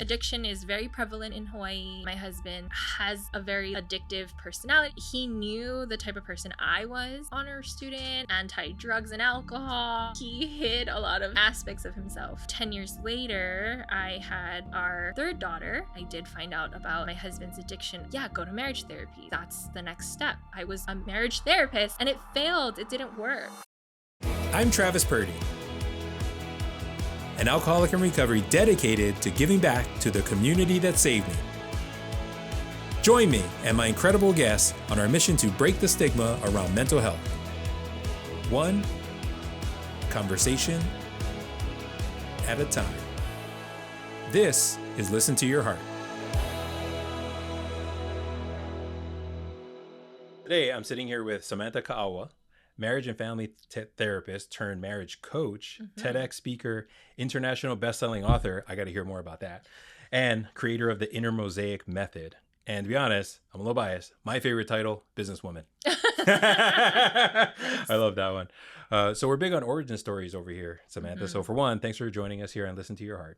addiction is very prevalent in Hawaii. My husband has a very addictive personality. He knew the type of person I was, honor student, anti-drugs and alcohol. He hid a lot of aspects of himself. 10 years later, I had our third daughter. I did find out about my husband's addiction. Yeah, go to marriage therapy. That's the next step. I was a marriage therapist and it failed. It didn't work. I'm Travis Purdy, an alcoholic in recovery dedicated to giving back to the community that saved me. Join me and my incredible guests on our mission to break the stigma around mental health. One conversation at a time. This is Listen to Your Heart. Today, I'm sitting here with Samantha Kaaua, marriage and family therapist turned marriage coach, TEDx speaker, international best-selling author. I got to hear more about that. And creator of the Inner Mosaic Method. And to be honest, I'm a little biased. My favorite title, businesswoman. I love that one. So we're big on origin stories over here, Samantha. So for one, thanks for joining us here on Listen to Your Heart.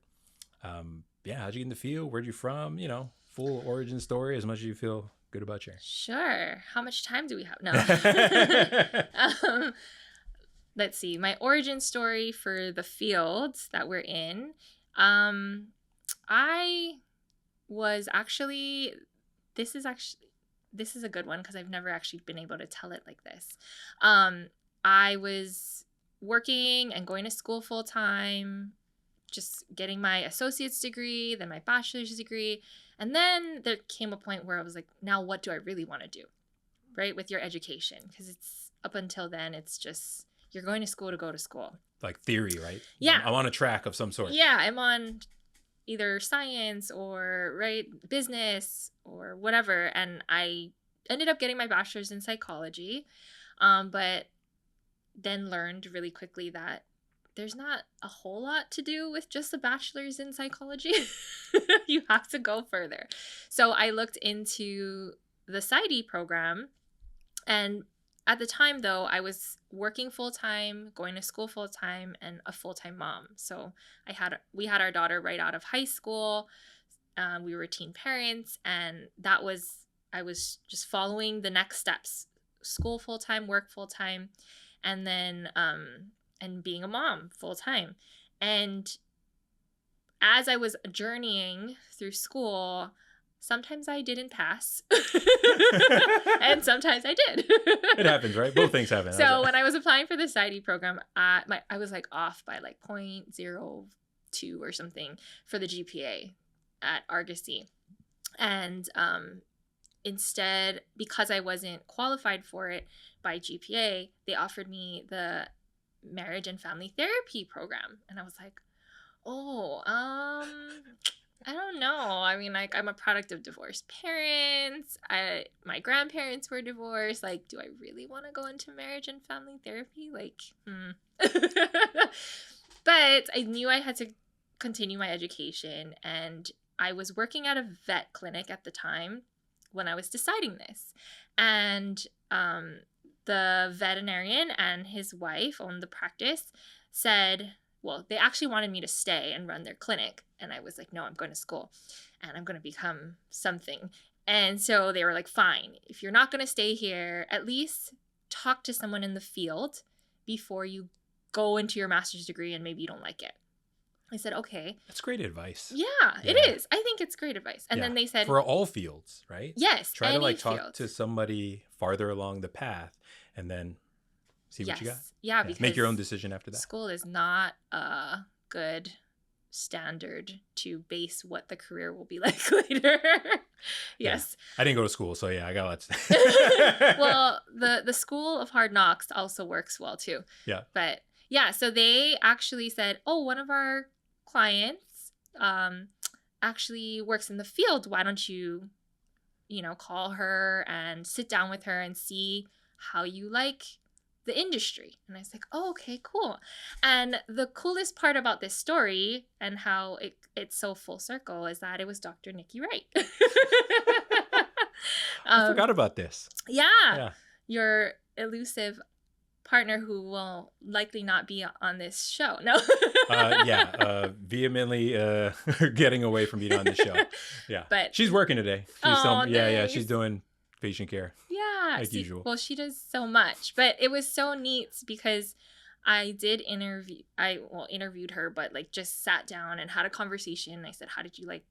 Yeah, how'd you get in the field? Where'd you from? You know, full origin story as much as you feel good about sharing. Sure. How much time do we have? No. Let's see. My origin story for the fields that we're in. I was actually, this is a good one because I've never actually been able to tell it like this. I was working and going to school full time, just getting my associate's degree, then my bachelor's degree. And then there came a point where I was like, now what do I really want to do, right, with your education? Because it's up until then, it's just you're going to school to go to school. Like theory, right? Yeah. I'm on a track of some sort. Yeah, I'm on either science or, right, business or whatever. And I ended up getting my bachelor's in psychology, but then learned really quickly that there's not a whole lot to do with just a bachelor's in psychology. You have to go further. So I looked into the PsyD program. And at the time, though, I was working full-time, going to school full-time, and a full-time mom. So we had our daughter right out of high school. We were teen parents. And I was just following the next steps. School full-time, work full-time, and then and being a mom full time. And as I was journeying through school, sometimes I didn't pass and sometimes I did. It happens, right? Both things happen. So when I was applying for the PsyD program, I was like off by like 0.02 or something for the GPA at Argosy. And instead, because I wasn't qualified for it by GPA, they offered me the marriage and family therapy program. And I was like, I don't know. I mean, like, I'm a product of divorced parents. My grandparents were divorced. Like, do I really want to go into marriage and family therapy? Like, But I knew I had to continue my education. And I was working at a vet clinic at the time when I was deciding this. And the veterinarian and his wife owned the practice said, well, they actually wanted me to stay and run their clinic. And I was like, no, I'm going to school and I'm going to become something. And so they were like, fine, if you're not going to stay here, at least talk to someone in the field before you go into your master's degree and maybe you don't like it. I said, okay. That's great advice. Yeah, it is. I think it's great advice. And then they said, for all fields, right? Yes. Try to like talk to somebody farther along the path and then see what you got. Yeah, because make your own decision after that. School is not a good standard to base what the career will be like later. Yes. Yeah. I didn't go to school, so yeah, I got lots to Well, the school of hard knocks also works well too. Yeah. But yeah, so they actually said, oh, one of our clients actually works in the field. Why don't you call her and sit down with her and see how you like the industry. And I was like, oh, okay, cool. And the coolest part about this story and how it's so full circle is that it was Dr. Nikki Wright. I forgot about this. Yeah. Your elusive partner who will likely not be on this show. No. Vehemently getting away from being on the show. Yeah. But she's working today. She's nice. she's doing patient care. Yeah. Like usual. Well, she does so much. But it was so neat because I did interviewed her, but like just sat down and had a conversation. I said, how do you like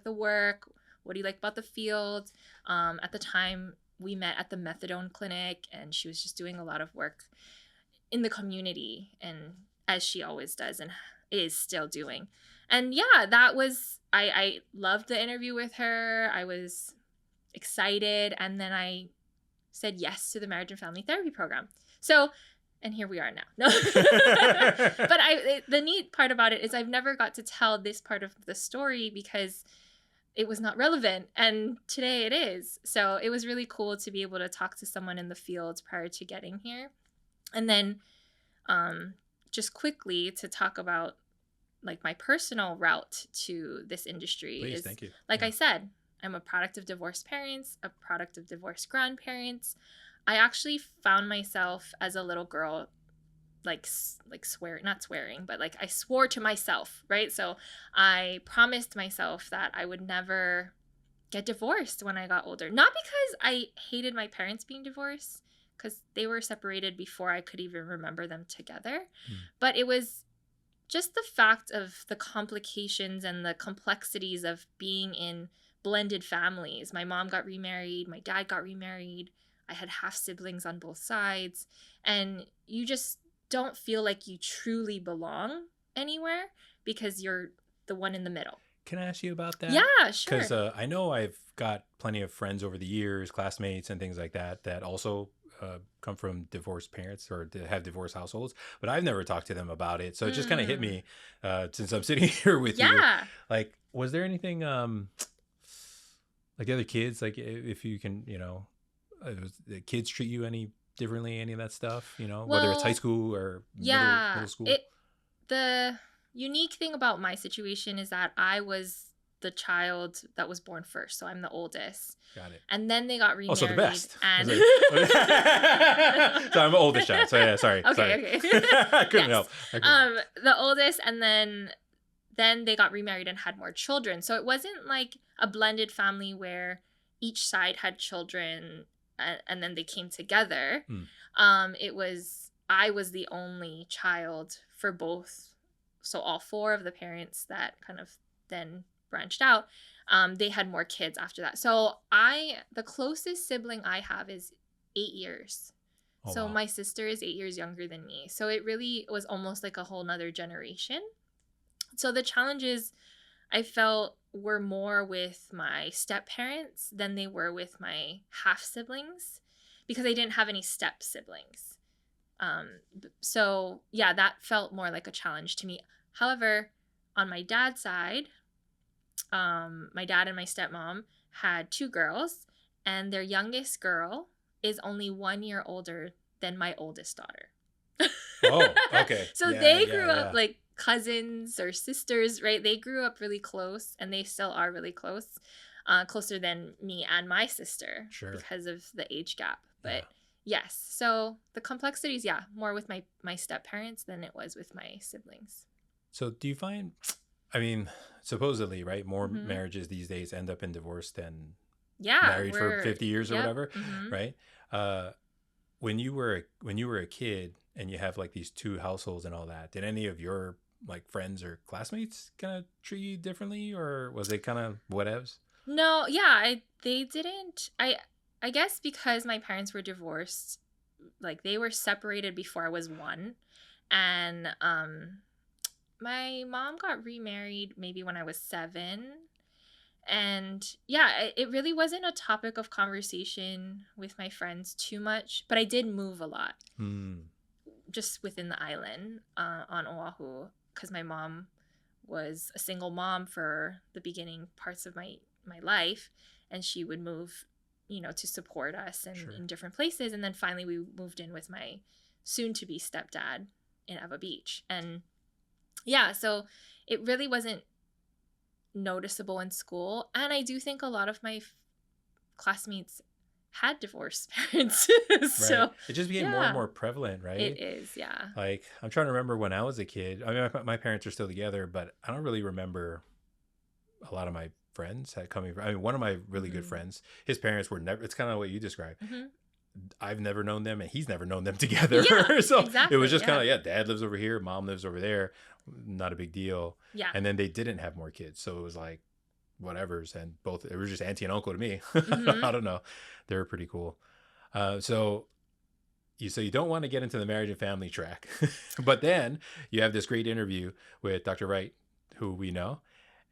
the work? What do you like about the field? At the time we met at the methadone clinic, and she was just doing a lot of work in the community, and as she always does and is still doing. And yeah, I loved the interview with her. I was excited, and then I said yes to the marriage and family therapy program. So, and here we are now. No. But the neat part about it is I've never got to tell this part of the story because it was not relevant, and today it is. So it was really cool to be able to talk to someone in the field prior to getting here. And then just quickly to talk about like my personal route to this industry. Please, thank you. Like I said, I'm a product of divorced parents, a product of divorced grandparents. I actually found myself as a little girl not swearing, but like I swore to myself, right? So I promised myself that I would never get divorced when I got older. Not because I hated my parents being divorced, because they were separated before I could even remember them together. But it was just the fact of the complications and the complexities of being in blended families. My mom got remarried, my dad got remarried, I had half siblings on both sides, and you just don't feel like you truly belong anywhere because you're the one in the middle. Can I ask you about that? Yeah, sure. Because I know I've got plenty of friends over the years, classmates and things like that, that also come from divorced parents or have divorced households, but I've never talked to them about it. So it just kind of hit me since I'm sitting here with you. Like, was there anything like the other kids, like if you can, the kids treat you any differently, any of that stuff, whether it's high school or middle school? The unique thing about my situation is that I was the child that was born first, so I'm the oldest. Got it. And then they got remarried. Also the best. And so I'm the oldest child. So yeah, sorry. Okay. I couldn't help. The oldest, and then they got remarried and had more children. So it wasn't like a blended family where each side had children and then they came together. I was the only child for both. So all four of the parents that kind of then branched out, they had more kids after that. So the closest sibling I have is 8 years. Oh, so wow. My sister is 8 years younger than me. So it really was almost like a whole nother generation. So the challenges I felt were more with my step parents than they were with my half siblings, because I didn't have any step siblings. So yeah, that felt more like a challenge to me. However, on my dad's side, my dad and my stepmom had 2 girls, and their youngest girl is only 1 year older than my oldest daughter. Oh, okay. So they grew up like cousins or sisters, right? They grew up really close, and they still are really close, closer than me and my sister, because of the age gap. But yes, so the complexities, more with my step parents than it was with my siblings. So do you find, I mean, supposedly, right, more marriages these days end up in divorce than married for 50 years or whatever, right? When you were a kid and you have like these 2 households and all that, did any of your like friends or classmates kind of treat you differently, or was it kind of whatevs? No, they didn't. I guess because my parents were divorced, like they were separated before I was 1, and my mom got remarried maybe when I was 7. And it really wasn't a topic of conversation with my friends too much, but I did move a lot just within the island on Oahu, because my mom was a single mom for the beginning parts of my life, and she would move, to support us in different places. And then finally we moved in with my soon-to-be stepdad in Eva Beach. And so it really wasn't noticeable in school. And I do think a lot of my classmates had divorced parents. Right. So, It just became more and yeah, more prevalent, it right? is. Yeah. Like, I'm trying to remember when I was a kid. I mean, my parents are still together, but I don't really remember a lot of my friends had coming from. I mean, one of my really good Hmm. friends, his parents were never, it's kind of what you described. Hmm. I've never known them and he's never known them together. Yeah, So it was exactly. just kind Yeah. of, yeah, dad lives over here, mom lives over there. Not a big deal. Yeah. And then they didn't have more kids. So it was like, whatever's. And both, it was just auntie and uncle to me. Hmm. I don't know. They were pretty cool. So you don't want to get into the marriage and family track, but then you have this great interview with Dr. Wright, who we know.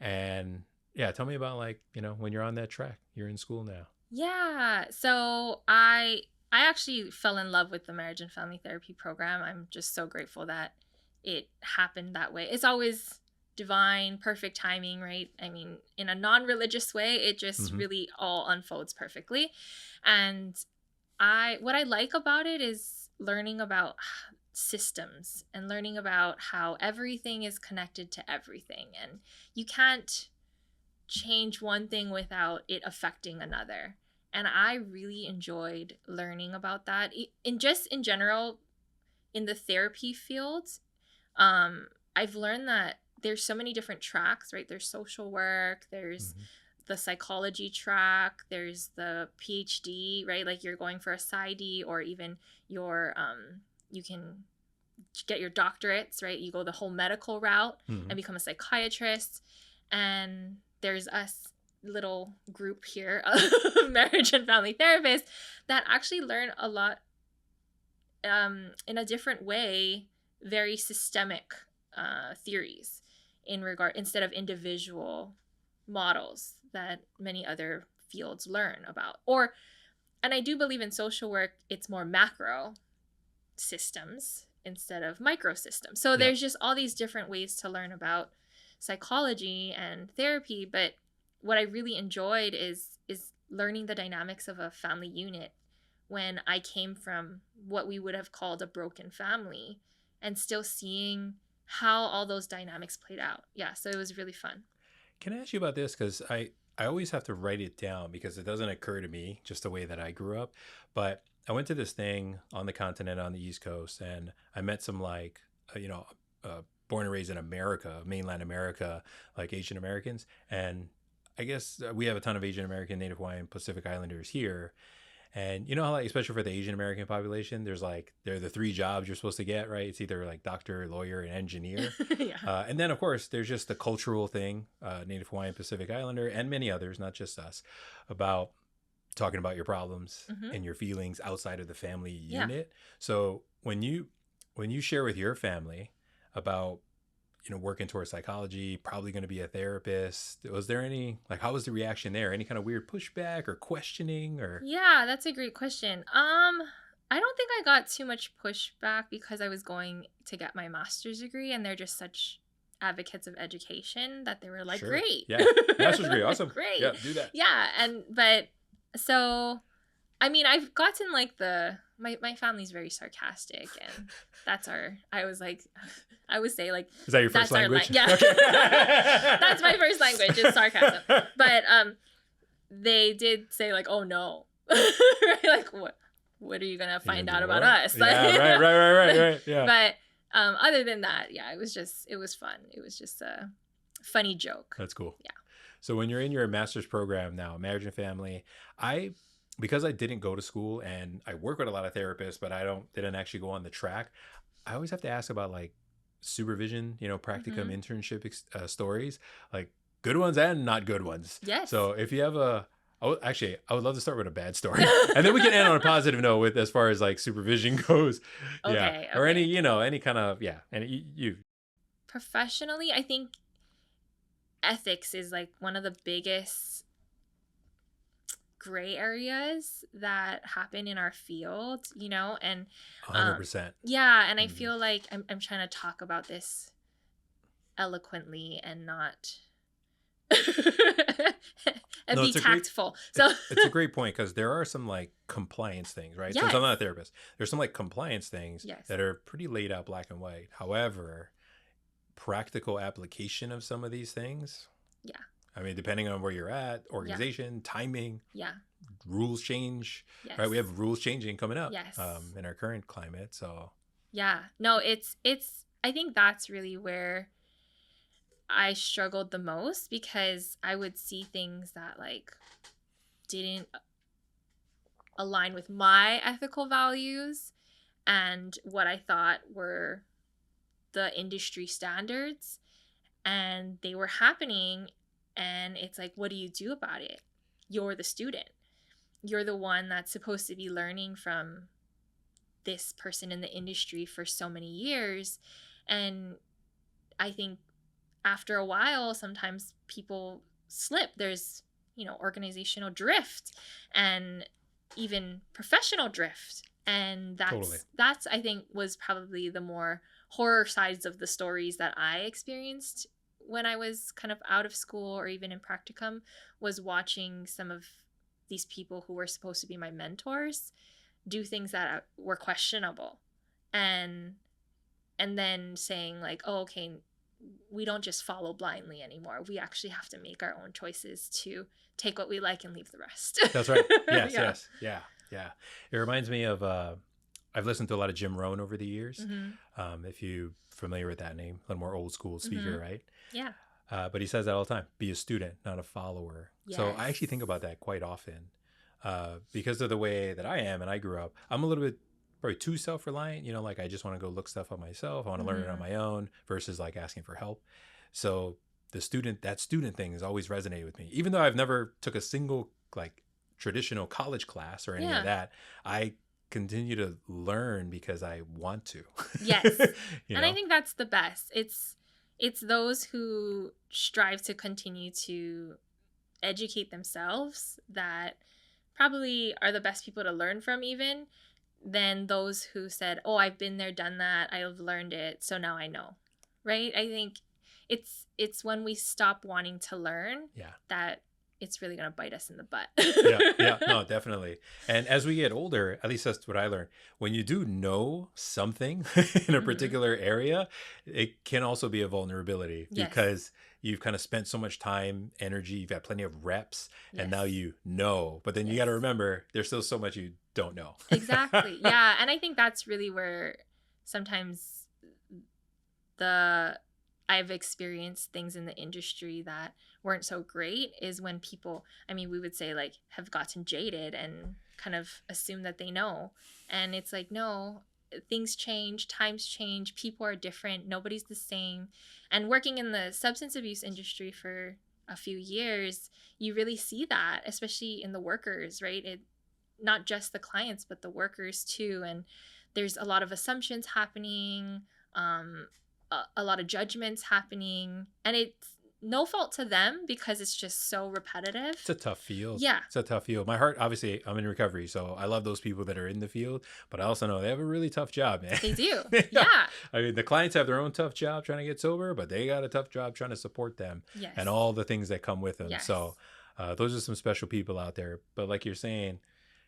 And yeah, tell me about like, when you're on that track, you're in school now. Yeah. So I actually fell in love with the marriage and family therapy program. I'm just so grateful that it happened that way. It's always divine, perfect timing, right? I mean, in a non-religious way, it just Hmm. really all unfolds perfectly. And I what I like about it is learning about systems and learning about how everything is connected to everything, and you can't change one thing without it affecting another. And I really enjoyed learning about that. In general, in the therapy field, I've learned that there's so many different tracks, right? There's social work, there's Hmm. the psychology track, there's the PhD, right? Like you're going for a PsyD, or even your you can get your doctorates, right? You go the whole medical route Hmm. and become a psychiatrist. And there's us little group here of marriage and family therapists that actually learn a lot in a different way, very systemic theories in regard instead of individual models that many other fields learn about. Or, and I do believe in social work, it's more macro systems instead of micro systems. So Yeah. there's just all these different ways to learn about psychology and therapy, but what I really enjoyed is learning the dynamics of a family unit when I came from what we would have called a broken family, and still seeing how all those dynamics played out. Yeah, so it was really fun. Can I ask you about this? Because I always have to write it down because it doesn't occur to me just the way that I grew up. But I went to this thing on the continent on the East Coast and I met some like, born and raised in America, mainland America, like Asian Americans. And I guess we have a ton of Asian American, Native Hawaiian, Pacific Islanders here. And you know how, like, especially for the Asian American population, there are the three jobs you're supposed to get, right? It's either like doctor, lawyer, and engineer. Yeah. And then, of course, there's just the cultural thing, Native Hawaiian, Pacific Islander, and many others, not just us, about talking about your problems Hmm. and your feelings outside of the family Yeah. unit. So when you share with your family about working towards psychology, probably going to be a therapist, was there any, like, how was the reaction there? Any kind of weird pushback or questioning or? Yeah, that's a great question. I don't think I got too much pushback because I was going to get my master's degree, and they're just such advocates of education that they were like, Sure. "Great." Yeah. Master's degree. Awesome. Great. Yeah. Do that. Yeah, but so I mean, I've gotten like my family's very sarcastic, and that's our I was like I would say like Is that your first that's our language? yeah. Okay. That's my first language is sarcasm. But they did say like, "Oh no." Right? Like what are you going to You find gonna out do about what? us? Yeah. Right. Yeah. But other than that, yeah, it was fun. It was just a funny joke. That's cool. Yeah. So when you're in your master's program now, marriage and family, because I didn't go to school and I work with a lot of therapists, but didn't actually go on the track. I always have to ask about like supervision, practicum Hmm. internship stories, like good ones and not good ones. Yes. So if you have actually, I would love to start with a bad story, and then we can end on a positive note with as far as like supervision goes. Yeah, Okay. or Okay. any kind of and you. Professionally, I think ethics is like one of the biggest gray areas that happen in our field, and 100%. yeah, and I Mhm. feel like I'm trying to talk about this eloquently and not and No, be it's a great tactful. So it's a great point because there are some like compliance things, right? Since I'm not yes, a therapist, there's some like compliance things yes, that are pretty laid out black and white. However, practical application of some of these things, yeah, I mean, depending on where you're at, yeah, organization, timing, yeah, rules change, Yes. right? We have rules changing coming up Yes. In our current climate. So yeah, no, it's I think that's really where I struggled the most, because I would see things that like didn't align with my ethical values and what I thought were the industry standards, and they were happening, and it's like, what do you do about it? You're the student. You're the one that's supposed to be learning from this person in the industry for so many years. And I think after a while, sometimes people slip. There's, organizational drift and even professional drift. And totally. that's I think was probably the more horror sides of the stories that I experienced when I was kind of out of school or even in practicum, was watching some of these people who were supposed to be my mentors do things that were questionable, and then saying like, oh, okay, we don't just follow blindly anymore. We actually have to make our own choices to take what we like and leave the rest. That's right. Yes, Yeah. yes. Yeah. It reminds me of, I've listened to a lot of Jim Rohn over the years. If you're familiar with that name, a little more old school speaker, right? Yeah. But he says that all the time, be a student, not a follower. Yes. So I actually think about that quite often because of the way that I am and I grew up. I'm a little bit probably too self-reliant, like I just want to go look stuff up myself. I want to learn it on my own versus like asking for help. So that student thing has always resonated with me, even though I've never took a single like traditional college class or any of that. I continue to learn because I want to. Yes. And I think that's the best. It's those who strive to continue to educate themselves that probably are the best people to learn from, even than those who said, oh, I've been there, done that, I've learned it, so now I know. Right? I think it's when we stop wanting to learn that it's really going to bite us in the butt. Yeah, no, definitely. And as we get older, at least that's what I learned. When you do know something in a particular area, it can also be a vulnerability because you've kind of spent so much time, energy, you've got plenty of reps, and now you know. But then you got to remember, there's still so much you don't know. Exactly. Yeah. And I think that's really where sometimes I've experienced things in the industry that weren't so great, is when people, we would say like, have gotten jaded and kind of assume that they know. And it's like, no, things change, times change, people are different, nobody's the same. And working in the substance abuse industry for a few years, you really see that, especially in the workers, right? Not just the clients, but the workers too. And there's a lot of assumptions happening, a lot of judgments happening, and it's no fault to them because it's just so repetitive. It's a tough field. Yeah. It's a tough field. My heart, obviously, I'm in recovery, so I love those people that are in the field, but I also know they have a really tough job, man. They do. Yeah. The clients have their own tough job trying to get sober, but they got a tough job trying to support them and all the things that come with them. Yes. So those are some special people out there. But like you're saying,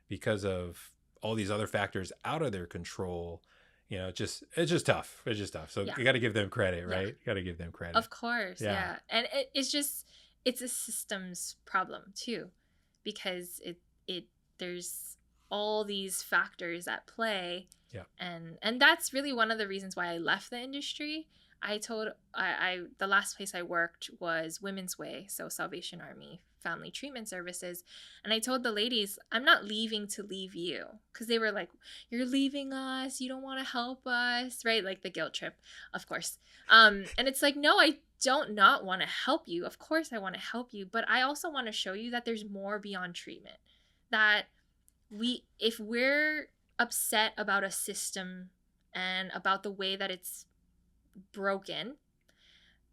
because of all these other factors out of their control, it's just tough. It's just tough. So you got to give them credit, right? You got to give them credit. Of course. Yeah. And it's a systems problem too, because there's all these factors at play. Yeah. And that's really one of the reasons why I left the industry. The last place I worked was Women's Way, so Salvation Army Family Treatment Services, and I told the ladies, I'm not leaving to leave you, because they were like, you're leaving us, you don't want to help us, right? Like the guilt trip, of course. And it's like, no, I don't not want to help you. Of course I want to help you, but I also want to show you that there's more beyond treatment. That if we're upset about a system and about the way that it's broken,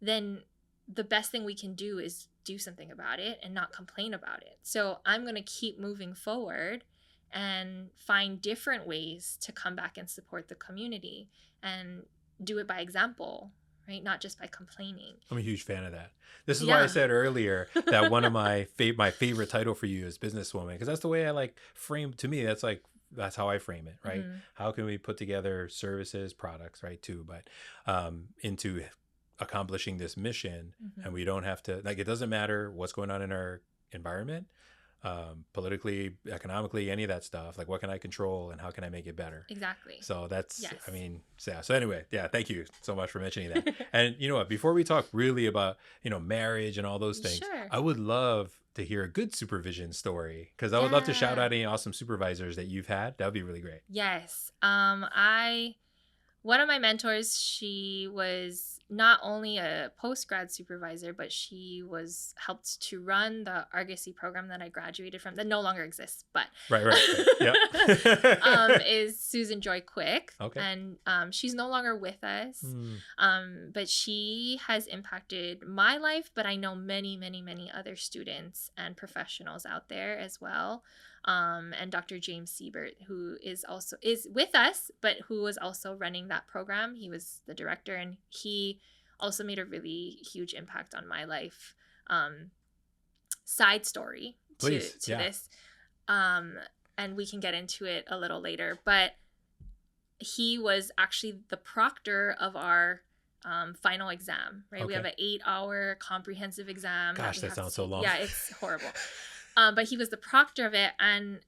then the best thing we can do is do something about it and not complain about it. So I'm going to keep moving forward and find different ways to come back and support the community and do it by example, right? Not just by complaining. I'm a huge fan of that. This is why I said earlier that one of my favorite title for you is businesswoman, because that's the way I frame, to me, that's how I frame it, right? Mm-hmm. How can we put together services, products, right, too, but into accomplishing this mission, and we don't have to, it doesn't matter what's going on in our environment. politically, economically, any of that stuff. Like, what can I control and how can I make it better? Exactly. So that's, Yes. I mean, yeah. So anyway, yeah, thank you so much for mentioning that. And you know what, before we talk really about, you know, marriage and all those things, Sure. I would love to hear a good supervision story, because I would love to shout out any awesome supervisors that you've had. That would be really great. Yes. One of my mentors, she was not only a post-grad supervisor, but she was helped to run the Argosy program that I graduated from, that no longer exists, but Right. Yeah. is Susan Joy Quick. Okay. And she's no longer with us. But she has impacted my life, but I know many, many, many other students and professionals out there as well. And Dr. James Siebert, who is with us, but who was also running that program. He was the director, and he also made a really huge impact on my life. Side story to this, and we can get into it a little later, but he was actually the proctor of our final exam, right? Okay. We have an 8-hour comprehensive exam. Gosh, that sounds so long. Yeah, it's horrible. But he was the proctor of it. And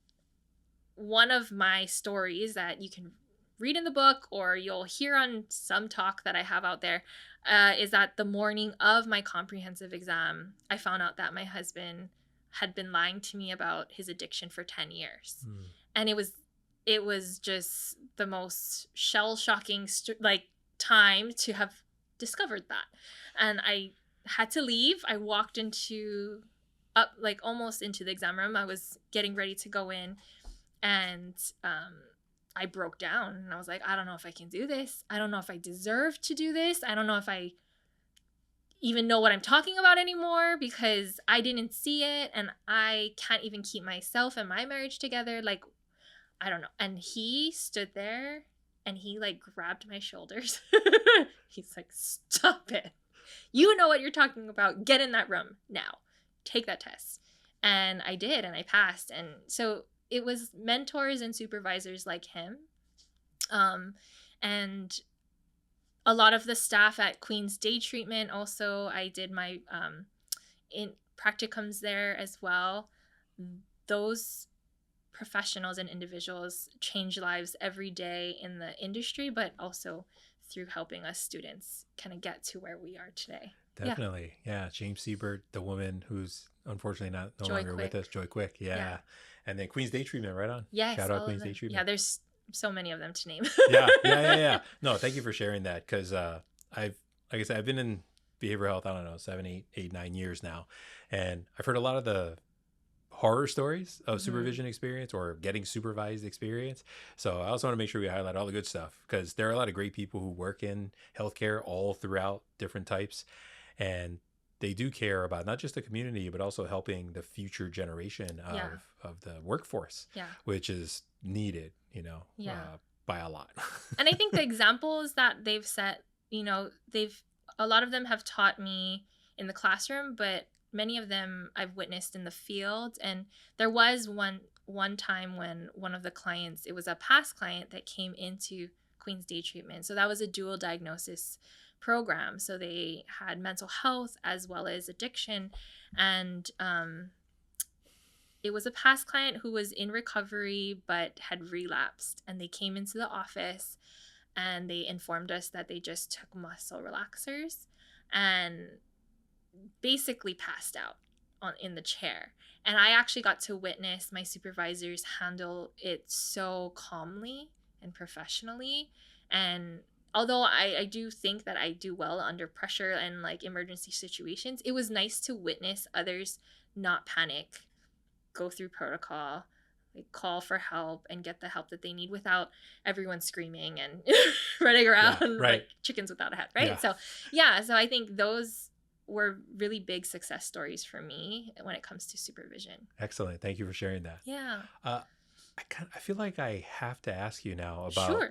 one of my stories that you can read in the book, or you'll hear on some talk that I have out there, is that the morning of my comprehensive exam, I found out that my husband had been lying to me about his addiction for 10 years. And it was just the most shell-shocking time to have discovered that. And I had to leave. I walked almost into the exam room. I was getting ready to go in, and I broke down, and I was like, I don't know if I can do this. I don't know if I deserve to do this. I don't know if I even know what I'm talking about anymore, because I didn't see it, and I can't even keep myself and my marriage together. Like, I don't know. And he stood there, and he grabbed my shoulders. He's like, stop it. You know what you're talking about. Get in that room now. Take that test. And I did, and I passed. And so it was mentors and supervisors like him. And a lot of the staff at Queen's Day Treatment also, I did my in practicums there as well. Those professionals and individuals change lives every day in the industry, but also through helping us students kind of get to where we are today. Definitely. Yeah. James Siebert, the woman who's unfortunately no longer with us, Joy Quick. Yeah. And then Queen's Day Treatment, right on. Yes. Shout out Queen's Day Treatment. Yeah, there's so many of them to name. Yeah. No, thank you for sharing that, because like I said, I've been in behavioral health, I don't know, 7, 8, 9 years now. And I've heard a lot of the horror stories of supervision experience or getting supervised experience. So I also want to make sure we highlight all the good stuff, because there are a lot of great people who work in healthcare all throughout different types. And they do care about not just the community, but also helping the future generation of the workforce, which is needed, by a lot. And I think the examples that they've set, a lot of them have taught me in the classroom, but many of them I've witnessed in the field. And there was one time when one of the clients, it was a past client that came into Queen's Day Treatment. So that was a dual diagnosis program. So they had mental health as well as addiction. And it was a past client who was in recovery but had relapsed. And they came into the office and they informed us that they just took muscle relaxers and basically passed out in the chair. And I actually got to witness my supervisors handle it so calmly and professionally. And although I do think that I do well under pressure and emergency situations, it was nice to witness others not panic, go through protocol, call for help and get the help that they need without everyone screaming and running around like chickens without a head, right? So I think those were really big success stories for me when it comes to supervision. Excellent. Thank you for sharing that. Yeah. I feel like I have to ask you now about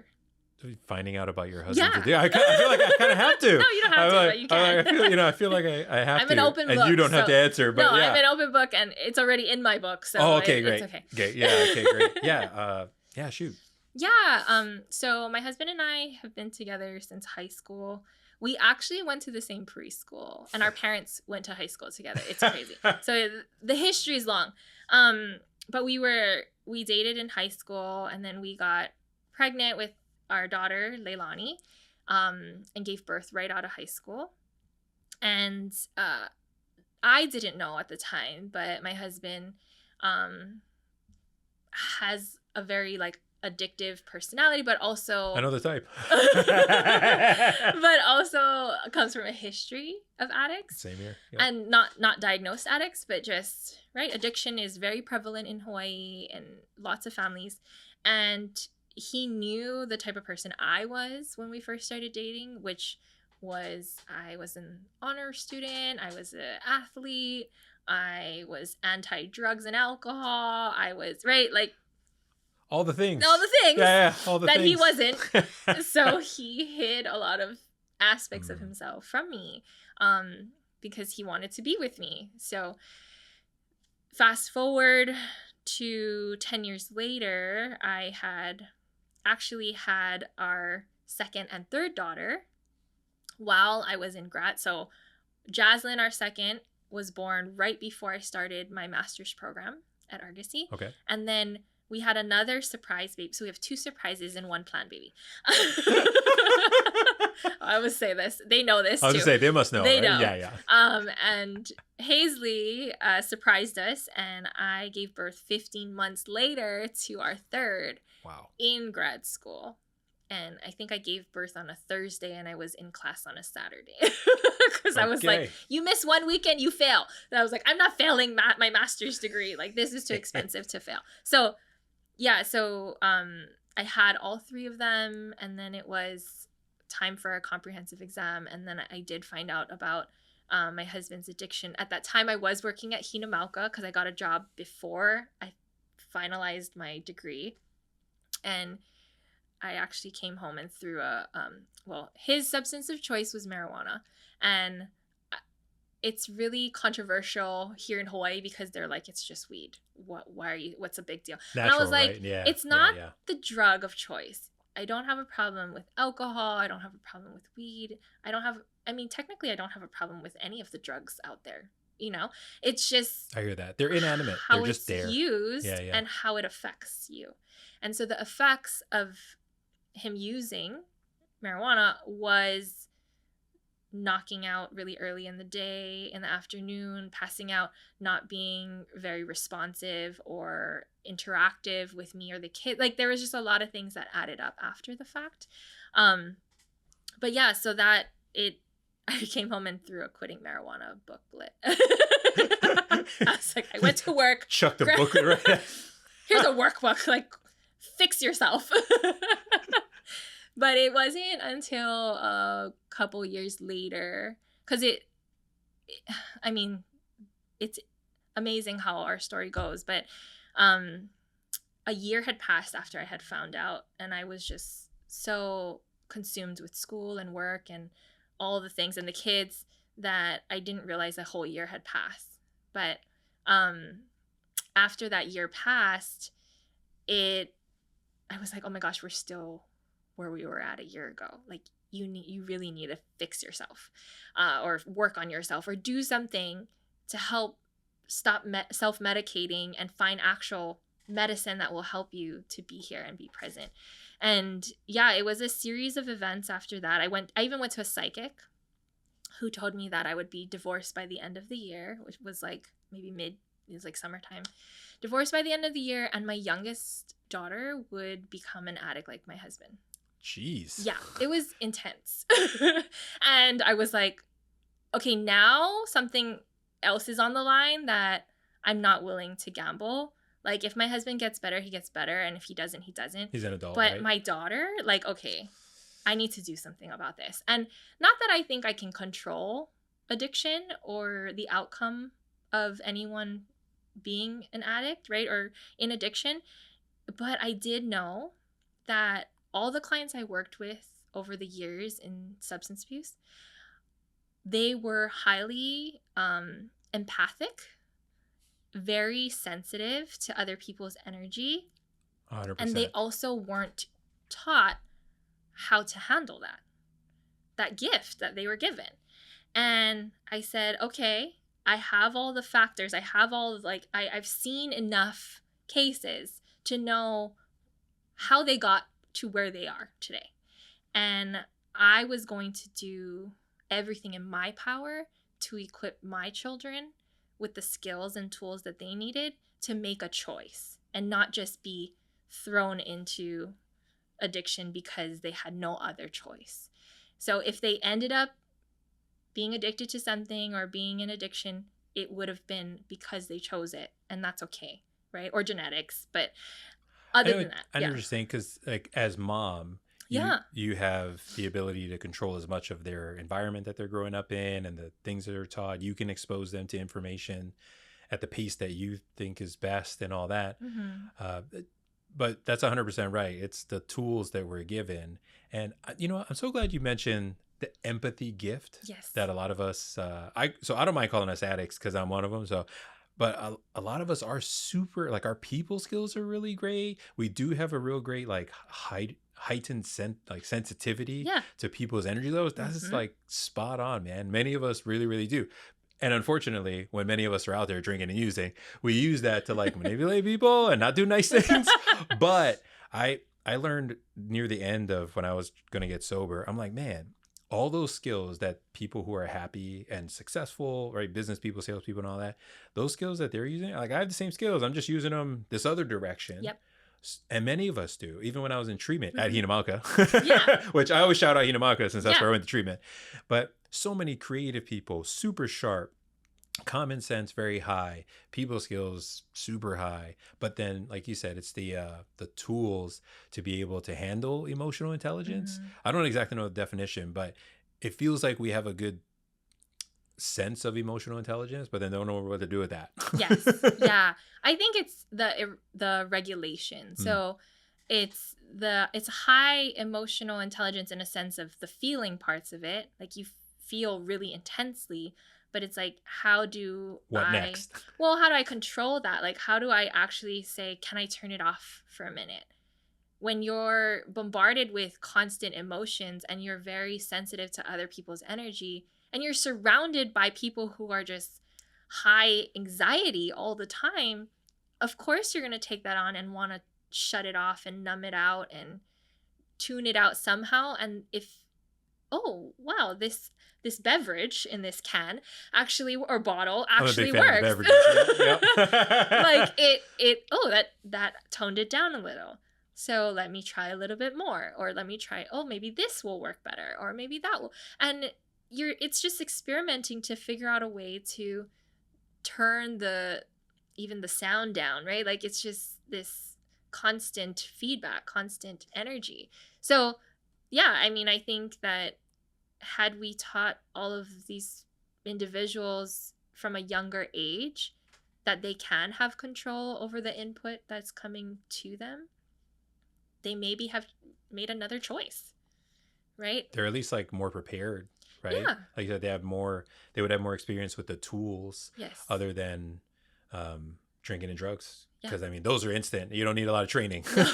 finding out about your husband. Yeah. I feel like I kind of have to. No, you don't have to, but you can. I feel like I have I'm to. an open book. And you don't have to answer, but no, I'm an open book, and it's already in my book. So okay, great. It's okay. Okay, yeah, okay, great. Yeah, shoot. Yeah, so my husband and I have been together since high school. We actually went to the same preschool, and our parents went to high school together. It's crazy. So the history is long. But we dated in high school, and then we got pregnant with our daughter, Leilani, and gave birth right out of high school. And I didn't know at the time, but my husband has a very like addictive personality, but also I know the type. but also comes from a history of addicts. Same here. Yep. And not diagnosed addicts, but just right. Addiction is very prevalent in Hawaii and lots of families. And he knew the type of person I was when we first started dating, which was I was an honor student, I was an athlete, I was anti-drugs and alcohol, I was right like all the things. Yeah, all the that things. he wasn't. So he hid a lot of aspects of himself from me, because he wanted to be with me. So fast forward to 10 years later, I had actually had our second and third daughter while I was in grad. So Jaslyn, our second, was born right before I started my master's program at Argosy. Okay. And then we had another surprise baby. So we have two surprises in one planned baby. I always say this. They know this too. I was going to say, they must know. They right? know. Yeah. And Hazley surprised us, and I gave birth 15 months later to our third. Wow. In grad school. And I think I gave birth on a Thursday, and I was in class on a Saturday. Because I was like, you miss one weekend, you fail. And I was like, I'm not failing my master's degree. Like, this is too expensive to fail. So, yeah. So I had all three of them. And then it was time for a comprehensive exam. And then I did find out about my husband's addiction. At that time, I was working at Hinamalka because I got a job before I finalized my degree. And I actually came home and threw his substance of choice was marijuana. And it's really controversial here in Hawaii because they're like, it's just weed. What's a big deal? Natural, and I was like, right? Yeah. It's not the drug of choice. I don't have a problem with alcohol. I don't have a problem with weed. Technically I don't have a problem with any of the drugs out there. You know, it's just, I hear that. They're inanimate. How They're just there. Used and how it affects you. And so the effects of him using marijuana was knocking out really early in the day, in the afternoon, passing out, not being very responsive or interactive with me or the kid. Like, there was just a lot of things that added up after the fact. But yeah, so that I came home and threw a quitting marijuana booklet. I was like, I went to work. Chuck the booklet right. Here's a workbook. Like, fix yourself. But it wasn't until a couple years later, because it's amazing how our story goes. But a year had passed after I had found out, and I was just so consumed with school and work and all the things and the kids that I didn't realize a whole year had passed. But after that year passed, I was like, oh my gosh, we're still where we were at a year ago. Like, you really need to fix yourself, or work on yourself, or do something to help stop self-medicating and find actual medicine that will help you to be here and be present. And yeah, it was a series of events after that. I even went to a psychic who told me that I would be divorced by the end of the year, which was like maybe it was like summertime. Divorced by the end of the year, and my youngest daughter would become an addict like my husband. Jeez. Yeah, it was intense. And I was like, okay, now something else is on the line that I'm not willing to gamble. Like, if my husband gets better, he gets better. And if he doesn't, he doesn't. He's an adult, But right? my daughter, like, okay, I need to do something about this. And not that I think I can control addiction or the outcome of anyone being an addict, right? Or in addiction. But I did know that all the clients I worked with over the years in substance abuse, they were highly empathic, very sensitive to other people's energy. 100%. And they also weren't taught how to handle that gift that they were given. And I said, okay, I have all the factors. I have all like I've seen enough cases to know how they got to where they are today. And I was going to do everything in my power to equip my children with the skills and tools that they needed to make a choice and not just be thrown into addiction because they had no other choice. So if they ended up being addicted to something or being in addiction, it would have been because they chose it, and that's okay, right? Or genetics, but other than that, I understand, because like as mom, you have the ability to control as much of their environment that they're growing up in and the things that they're taught. You can expose them to information at the pace that you think is best and all that. But that's 100% right. It's the tools that we're given. And, I'm so glad you mentioned the empathy gift that a lot of us, I don't mind calling us addicts because I'm one of them. So, but a lot of us are super, like our people skills are really great. We do have a real great, like heightened sensitivity to people's energy levels. That's just like spot on, man. Many of us really, really do. And unfortunately, when many of us are out there drinking and using, we use that to like manipulate people and not do nice things. But I learned near the end of when I was going to get sober, I'm like, man, all those skills that people who are happy and successful, right? Business people, salespeople and all that, those skills that they're using, like I have the same skills. I'm just using them this other direction. Yep. And many of us do, even when I was in treatment at Hinamaka, which I always shout out Hinamaka since that's where I went to treatment. But so many creative people, super sharp, common sense very high, people skills super high. But then, like you said, it's the tools to be able to handle emotional intelligence. I don't exactly know the definition, but it feels like we have a good sense of emotional intelligence, but then don't know what to do with that. Yes. Yeah. I think it's the regulation. So it's high emotional intelligence in a sense of the feeling parts of it. Like you feel really intensely, but it's like, how do I control that? Like, how do I actually say, can I turn it off for a minute? When you're bombarded with constant emotions and you're very sensitive to other people's energy, and you're surrounded by people who are just high anxiety all the time, of course you're going to take that on and want to shut it off and numb it out and tune it out somehow. And if, oh, wow, this beverage in this can actually, or bottle actually works. Like that toned it down a little. So let me try a little bit more, or let me try, maybe this will work better, or maybe that will. And it's just experimenting to figure out a way to turn even the sound down, right? Like it's just this constant feedback, constant energy. So yeah, I mean, I think that had we taught all of these individuals from a younger age that they can have control over the input that's coming to them, they maybe have made another choice, right? They're at least like more prepared, right? Yeah. Like they would have more experience with the tools other than drinking and drugs. Because I mean, those are instant. You don't need a lot of training. You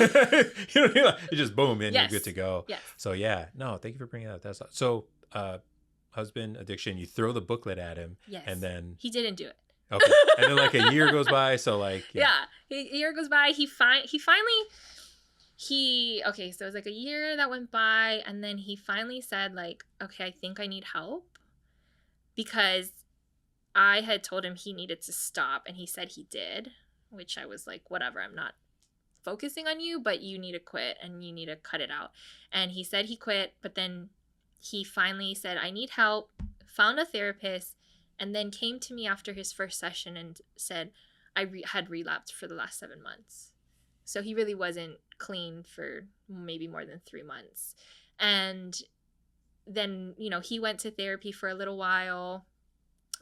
don't need you just boom and you're good to go. Yes. So yeah, no, thank you for bringing that up. So husband addiction, you throw the booklet at him, and then he didn't do it. Okay, and then like a year goes by. So like a year goes by. He finally. Okay, so it was like a year that went by, and then he finally said, like, okay, I think I need help, because I had told him he needed to stop, and he said he did, which I was like, whatever, I'm not focusing on you, but you need to quit, and you need to cut it out. And he said he quit, but then he finally said, I need help, found a therapist, and then came to me after his first session and said, I had relapsed for the last 7 months. So he really wasn't clean for maybe more than 3 months. And then, he went to therapy for a little while.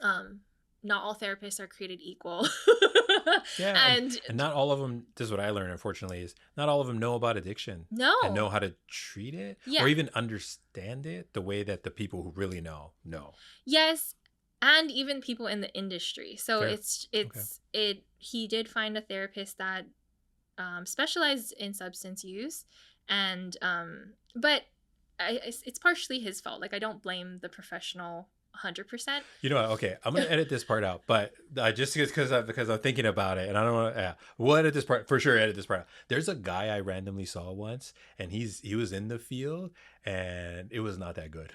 Not all therapists are created equal. And not all of them, this is what I learned, unfortunately, is not all of them know about addiction. No. And know how to treat it or even understand it the way that the people who really know. Yes. And even people in the industry. So he did find a therapist that specialized in substance use, and but it's partially his fault. Like, I don't blame the professional 100%. You know what? Okay, I'm gonna edit this part out, but just because I'm thinking about it, and I don't want to. Yeah, we'll edit this part for sure. Edit this part out. There's a guy I randomly saw once, and he was in the field, and it was not that good.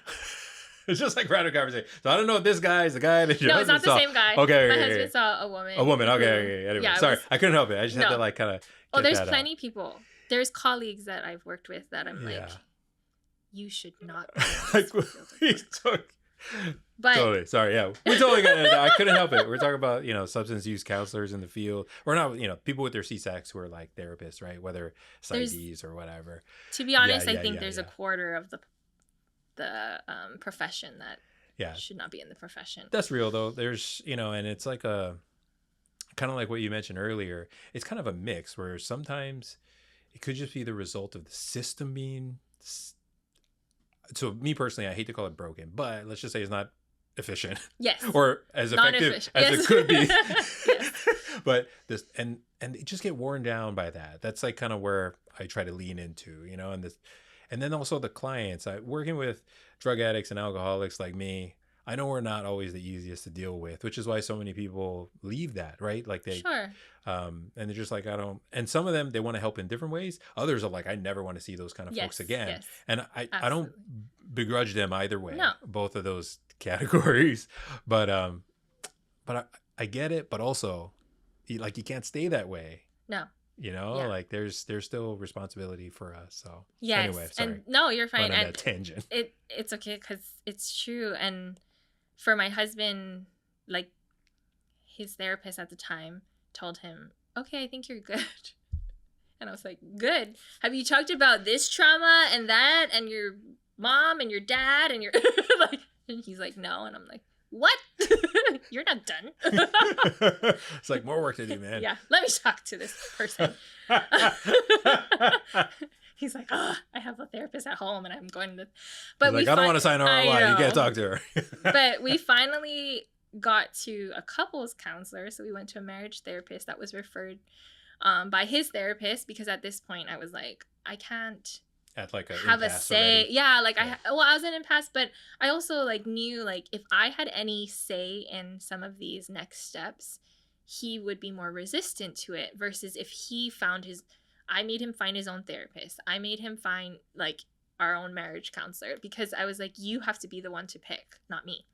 It's just like random conversation. So I don't know if this guy is the guy that your No, it's not husband the saw. same guy. Okay, My husband saw a woman. a woman. Okay, who- okay. Anyway, yeah, it sorry, was- I couldn't help it. I just had to No. like kind of. Oh, there's plenty people. There's colleagues that I've worked with that I'm like, Yeah. you should not. Be in Like this field of we work." took. But Totally. Sorry. Yeah. We totally got it. I couldn't help it. We're talking about, substance use counselors in the field, or not, people with their CSACs who are like therapists, right? Whether PsyDs or whatever. to be honest, Yeah, I think yeah, there's yeah. a quarter of the profession that Yeah. should not be in the profession. That's real though. There's, and it's like a kind of like what you mentioned earlier. It's kind of a mix where sometimes it could just be the result of the system being. So me personally, I hate to call it broken, but let's just say it's not efficient. Yes. Or as effective Non-efficient. as Yes. it could be. Yes. But this and they just get worn down by that. That's like kind of where I try to lean into, and then also the clients. Working with drug addicts and alcoholics like me, I know we're not always the easiest to deal with, which is why so many people leave that, right? Like they Sure. and they're just like, I don't, and some of them they want to help in different ways. Others are like, I never want to see those kind of folks again. Yes. And I don't Absolutely. begrudge them either way. No. Both of those categories. But I get it, but also you can't stay that way. No. Yeah. Like there's still responsibility for us. So Yes. anyway, sorry. And no, you're fine. Went on And that tangent. it's okay because it's true. And for my husband, like his therapist at the time told him, okay, I think you're good. And I was like, good. Have you talked about this trauma and that and your mom and your dad and your like, and he's like, no. And I'm like, what? You're not done. It's like more work to do, man. Yeah, let me talk to this person. He's like, oh, I have a therapist at home and I'm going to. But He's like, I don't want to sign ROI. You can't talk to her. But we finally got to a couples counselor. So we went to a marriage therapist that was referred by his therapist, because at this point I was like, I can't At like have a say. already. Yeah, like Yeah. I was an impasse, but I also like knew like if I had any say in some of these next steps, he would be more resistant to it versus if he found I made him find his own therapist. I made him find like our own marriage counselor, because I was like, you have to be the one to pick, not me.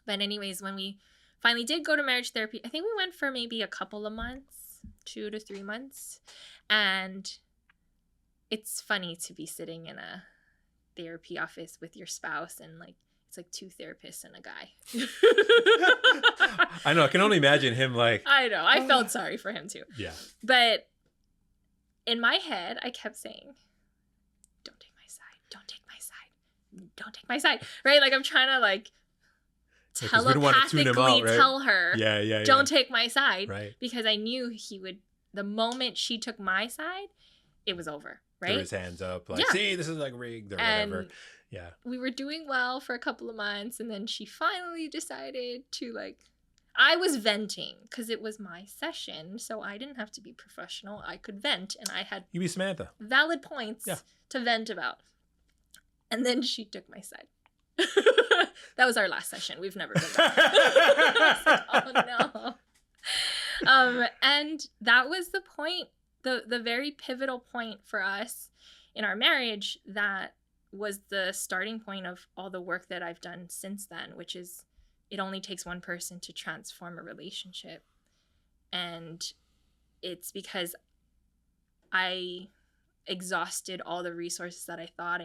But anyways, when we finally did go to marriage therapy, I think we went for maybe a couple of months, 2 to 3 months. And it's funny to be sitting in a therapy office with your spouse and like, it's like 2 therapists and a guy. I know. I can only imagine him like. I know. I felt sorry for him too. Yeah. But in my head, I kept saying, don't take my side. Don't take my side. Don't take my side. Right? Like I'm trying to like Yeah, 'cause we don't wanna tune him telepathically out, right? tell her, Yeah. don't take my side. Right. Because I knew he would, the moment she took my side, it was over. Right? Threw his hands up like, Yeah. see, this is like rigged or And whatever. Yeah. we were doing well for a couple of months, and then she finally decided to like, I was venting because it was my session, so I didn't have to be professional. I could vent, and I had You be Samantha. valid points Yeah. to vent about. And then she took my side. That was our last session. We've never been back. Oh no. And that was the point, the very pivotal point for us in our marriage, that was the starting point of all the work that I've done since then, which is it only takes one person to transform a relationship. And it's because I exhausted all the resources that I thought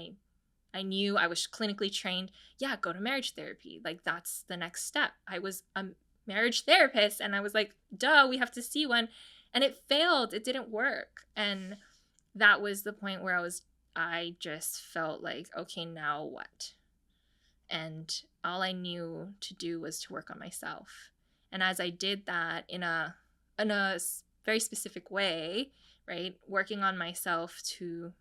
I knew. I was clinically trained. Yeah, go to marriage therapy. Like that's the next step. I was a marriage therapist and I was like, duh, we have to see one. And it failed. It didn't work. And that was the point where I just felt like, okay, now what? And all I knew to do was to work on myself. And as I did that in a very specific way, right, working on myself to,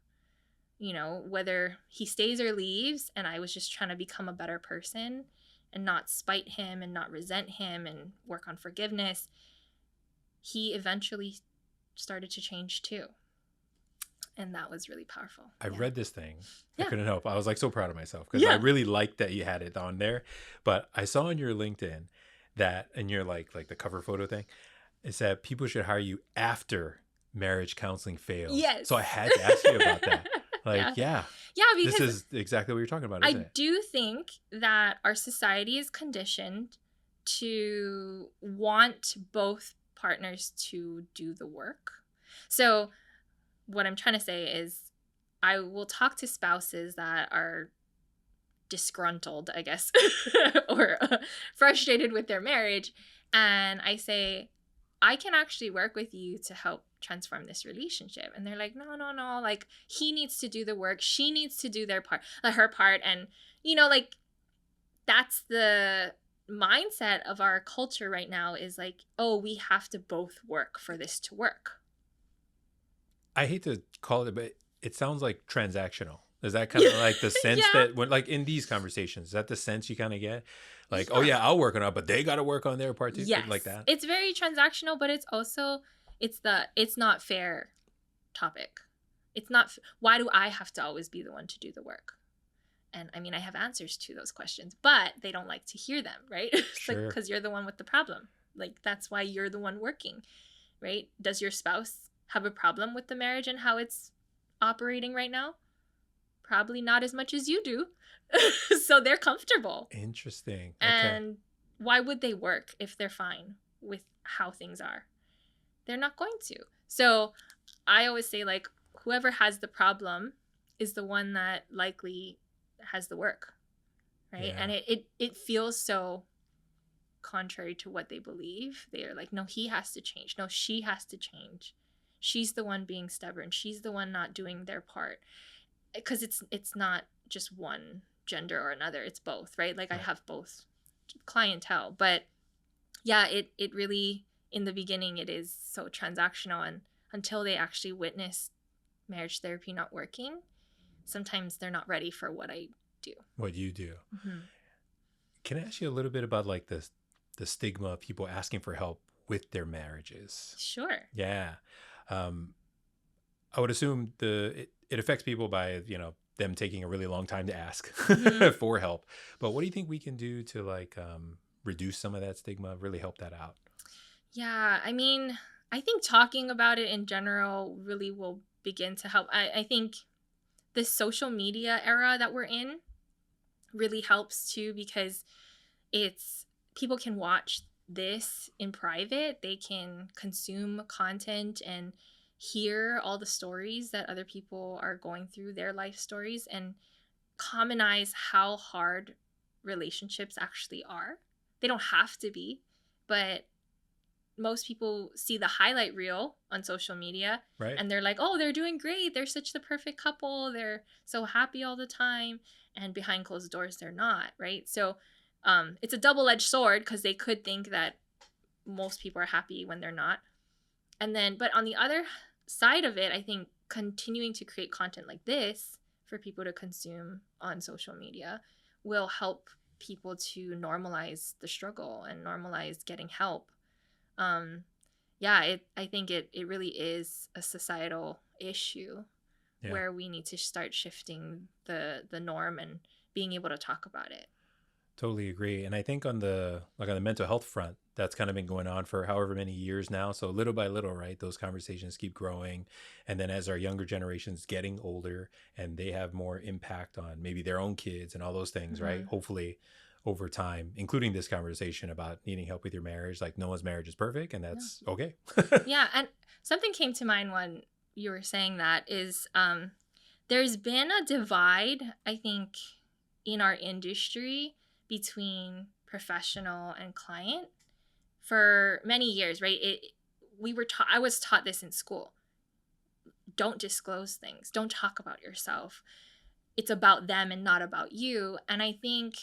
whether he stays or leaves, and I was just trying to become a better person and not spite him and not resent him and work on forgiveness, he eventually started to change too. And that was really powerful. I read this thing. I Yeah. couldn't help. I was like so proud of myself because I Yeah. really liked that you had it on there. But I saw on your LinkedIn that, and you're like the cover photo thing, is that people should hire you after marriage counseling fails. Yes. So I had to ask you about that. Like, Yeah, this because is exactly what you're talking about, isn't I it? do think that our society is conditioned to want both partners to do the work. So what I'm trying to say is I will talk to spouses that are disgruntled, I guess, or frustrated with their marriage. And I say, I can actually work with you to help transform this relationship. And they're like, no, no, no. Like, he needs to do the work. She needs to do their part, her part. And, like, that's the mindset of our culture right now is like, oh, we have to both work for this to work. I hate to call it, but it sounds like transactional. Is that kind of like the sense that when, like in these conversations, is that the sense you kind of get? Like, oh yeah, I'll work on it, but they got to work on their part too. Yes. Like that. It's very transactional, but it's also, it's not fair topic. It's not, why do I have to always be the one to do the work? And I mean, I have answers to those questions, but they don't like to hear them, right? Sure. Because you're the one with the problem. Like, that's why you're the one working, right? Does your spouse have a problem with the marriage and how it's operating right now? Probably not as much as you do. So they're comfortable. Interesting. Okay. And why would they work if they're fine with how things are? They're not going to. So I always say, like, whoever has the problem is the one that likely has the work, right? Yeah. And it feels so contrary to what they believe. They are like, no, he has to change. No, she has to change. She's the one being stubborn. She's the one not doing their part. Because it's not just one gender or another. It's both, right? Like, right. I have both clientele. But yeah, it really, in the beginning, it is so transactional. And until they actually witness marriage therapy not working, sometimes they're not ready for what I do. What you do. Mm-hmm. Can I ask you a little bit about like the stigma of people asking for help with their marriages? Sure. Yeah. I would assume it affects people by, them taking a really long time to ask Mm-hmm. for help. But what do you think we can do to like reduce some of that stigma, really help that out? Yeah, I mean, I think talking about it in general really will begin to help. I think the social media era that we're in really helps too, because people can watch this in private. They can consume content and hear all the stories that other people are going through, their life stories, and commonize how hard relationships actually are. They don't have to be, but most people see the highlight reel on social media, right? And they're like, oh, they're doing great. They're such the perfect couple. They're so happy all the time. And behind closed doors, they're not, right? So it's a double-edged sword, because they could think that most people are happy when they're not. And then, but on the other side of it, I think continuing to create content like this for people to consume on social media will help people to normalize the struggle and normalize getting help. I think it really is a societal issue where we need to start shifting the norm and being able to talk about it. Totally agree. And I think on the mental health front, that's kind of been going on for however many years now. So little by little, right, those conversations keep growing. And then as our younger generation's getting older and they have more impact on maybe their own kids and all those things, mm-hmm. right? Hopefully over time, including this conversation about needing help with your marriage, like no one's marriage is perfect, and that's okay. Yeah. And something came to mind when you were saying that is there's been a divide, I think, in our industry between professional and client for many years, right? I was taught this in school. Don't disclose things. Don't talk about yourself. It's about them and not about you. And I think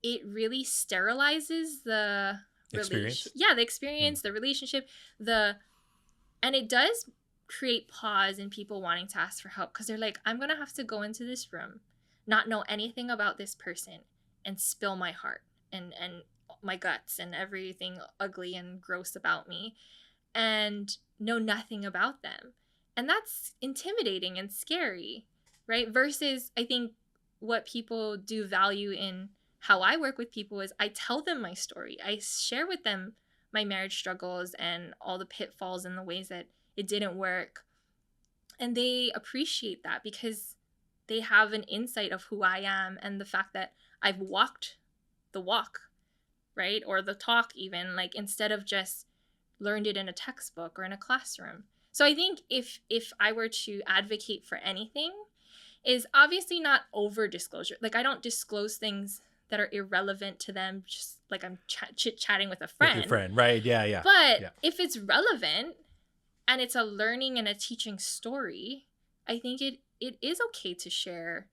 it really sterilizes the experience. The experience, the relationship, and it does create pause in people wanting to ask for help, because they're like, I'm going to have to go into this room, not know anything about this person, and spill my heart and my guts and everything ugly and gross about me, and know nothing about them. And that's intimidating and scary, right? Versus, I think what people do value in how I work with people is I tell them my story. I share with them my marriage struggles and all the pitfalls and the ways that it didn't work. And they appreciate that because they have an insight of who I am and the fact that I've walked the walk, right? Or the talk even, like instead of just learned it in a textbook or in a classroom. So I think if I were to advocate for anything, is obviously not over disclosure. Like I don't disclose things that are irrelevant to them, just like I'm chit-chatting with a friend. With your friend, right? Yeah, yeah. But yeah. if it's relevant and it's a learning and a teaching story, I think it is okay to share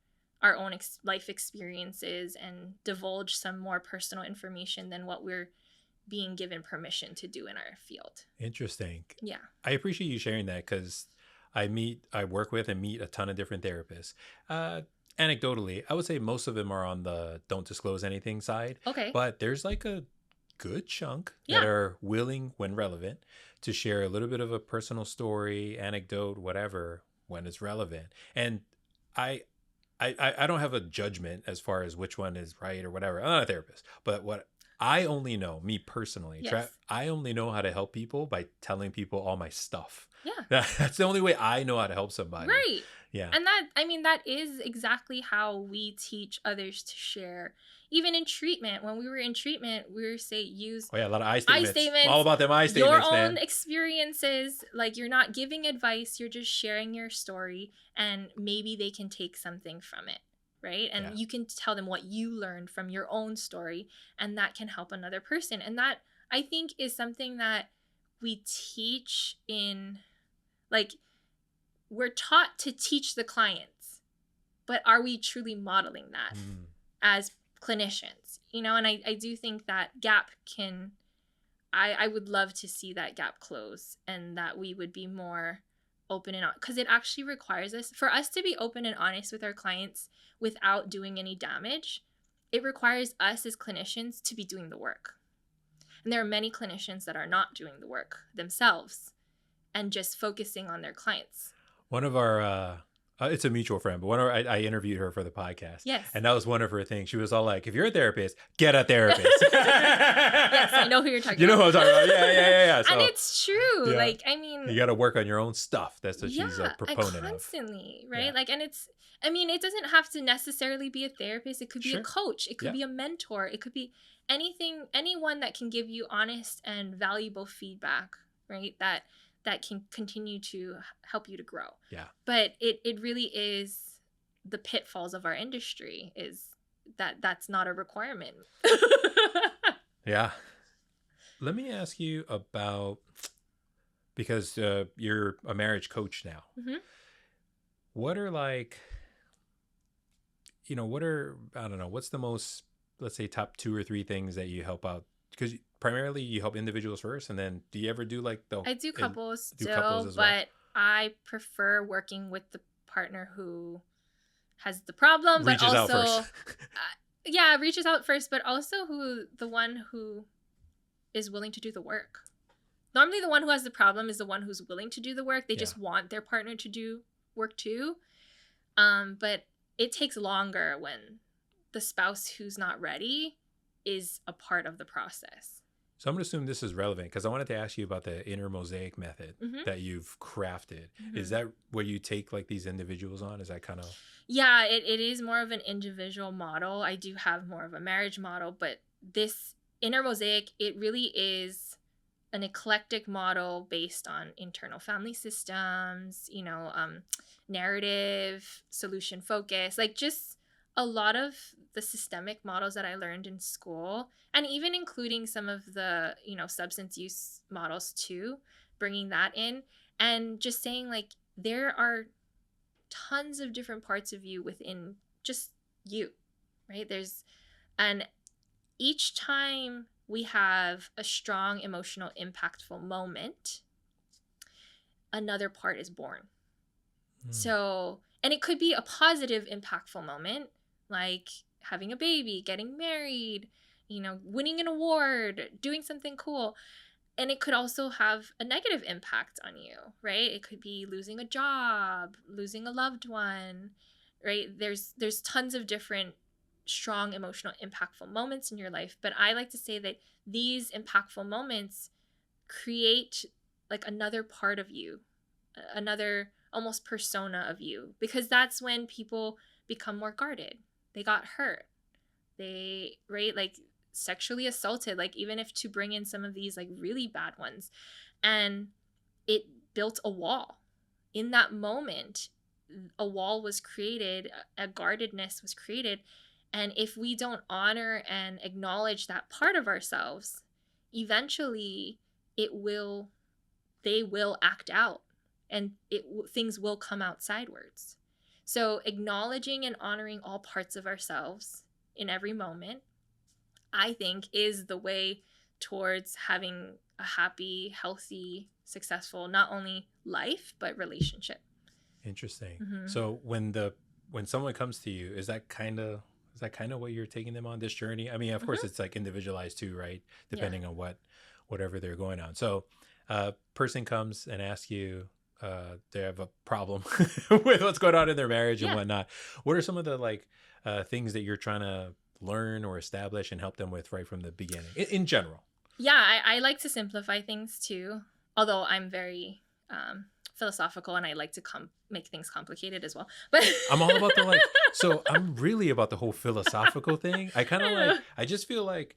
our own life experiences and divulge some more personal information than what we're being given permission to do in our field. Interesting. Yeah. I appreciate you sharing that because I work with and meet a ton of different therapists. Anecdotally, I would say most of them are on the don't disclose anything side. Okay. But there's like a good chunk Yeah. that are willing, when relevant, to share a little bit of a personal story, anecdote, whatever, when it's relevant. And I don't have a judgment as far as which one is right or whatever. I'm not a therapist, but what I only know, me personally, Yes. I only know how to help people by telling people all my stuff. Yeah. That's the only way I know how to help somebody. Right. Yeah. And that is exactly how we teach others to share. Even in treatment, when we were in treatment, we were use a lot of I statements. I statements. All about them I statements, your own experiences. Like you're not giving advice, you're just sharing your story, and maybe they can take something from it, right? And you can tell them what you learned from your own story, and that can help another person. And that, I think, is something that we teach in, like, we're taught to teach the clients, but are we truly modeling that as clinicians? You know, and I do think that gap can, I would love to see that gap close, and that we would be more open and honest, because it actually requires us, for us to be open and honest with our clients without doing any damage. It requires us as clinicians to be doing the work. And there are many clinicians that are not doing the work themselves and just focusing on their clients. One of our, it's a mutual friend, but I interviewed her for the podcast. Yes. And that was one of her things. She was all like, if you're a therapist, get a therapist. Yes, I know who you're talking about. You know who I'm talking about. Yeah. So, and it's true. Yeah. Like, I mean, you got to work on your own stuff. That's what she's a proponent constantly, of. Right? Yeah. Like, and it's, I mean, it doesn't have to necessarily be a therapist. It could be a coach. It could be a mentor. It could be anyone that can give you honest and valuable feedback, right? That can continue to help you to grow. Yeah. But it really is the pitfalls of our industry is that's not a requirement. Yeah. Let me ask you about, because you're a marriage coach now. Mm-hmm. What are I don't know, what's the most, let's say, top 2 or 3 things that you help out? Because primarily you help individuals first, and then do you ever do I do couples still, couples as well? But I prefer working with the partner who has the problem, but reaches also out first. reaches out first, but also the one who is willing to do the work. Normally the one who has the problem is the one who's willing to do the work. They just want their partner to do work too. But it takes longer when the spouse who's not ready is a part of the process. So I'm going to assume this is relevant because I wanted to ask you about the inner mosaic method that you've crafted. Is that where you take like these individuals on? Is that kind of... Yeah, it is more of an individual model. I do have more of a marriage model, but this inner mosaic, it really is an eclectic model based on internal family systems, narrative, solution focus, like just a lot of the systemic models that I learned in school, and even including some of the, substance use models too, bringing that in and just saying like, there are tons of different parts of you within just you, right? And each time we have a strong, emotional, impactful moment, another part is born. So, and it could be a positive, impactful moment, like having a baby, getting married, winning an award, doing something cool. and it could also have a negative impact on you, right? It could be losing a job, losing a loved one, right? There's tons of different strong emotional impactful moments in your life, but I like to say that these impactful moments create like another part of you, another almost persona of you, because that's when people become more guarded. They got hurt. They, right, like sexually assaulted, like even if to bring in some of these like really bad ones, and it built a wall. In that moment, a wall was created, a guardedness was created, and if we don't honor and acknowledge that part of ourselves, eventually they will act out, and things will come out sidewards. So acknowledging and honoring all parts of ourselves in every moment, I think, is the way towards having a happy, healthy, successful, not only life, but relationship. Interesting. Mm-hmm. So when someone comes to you, is that kind of what you're taking them on this journey? I mean, of course, it's like individualized too, right? Depending on whatever they're going on. So a person comes and asks you, they have a problem with what's going on in their marriage and whatnot. What are some of the like things that you're trying to learn or establish and help them with right from the beginning in general? Yeah, I like to simplify things too, although I'm very philosophical and I like to make things complicated as well. But I'm all about the so I'm really about the whole philosophical thing. I kind of I just feel like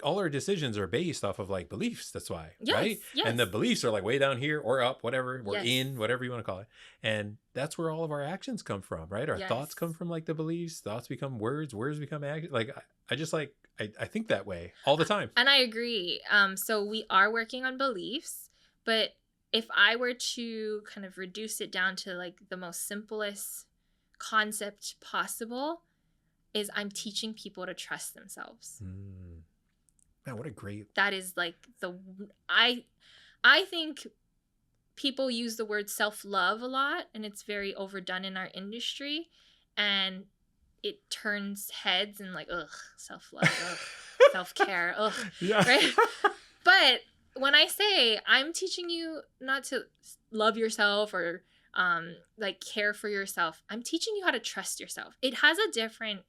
all our decisions are based off of like beliefs. That's why, right? Yes. And the beliefs are like way down here or up, whatever, or in, whatever you want to call it. And that's where all of our actions come from, right? Our thoughts come from like the beliefs. Thoughts become words. Words become action. Like I just like I think that way all the time. And I agree. So we are working on beliefs, but if I were to kind of reduce it down to like the most simplest concept possible, is I'm teaching people to trust themselves. Man, what a great... That is like I think people use the word self-love a lot, and it's very overdone in our industry, and it turns heads and like, ugh, self-love, ugh, self-care, ugh, right? But when I say I'm teaching you not to love yourself or like care for yourself, I'm teaching you how to trust yourself. It has a different,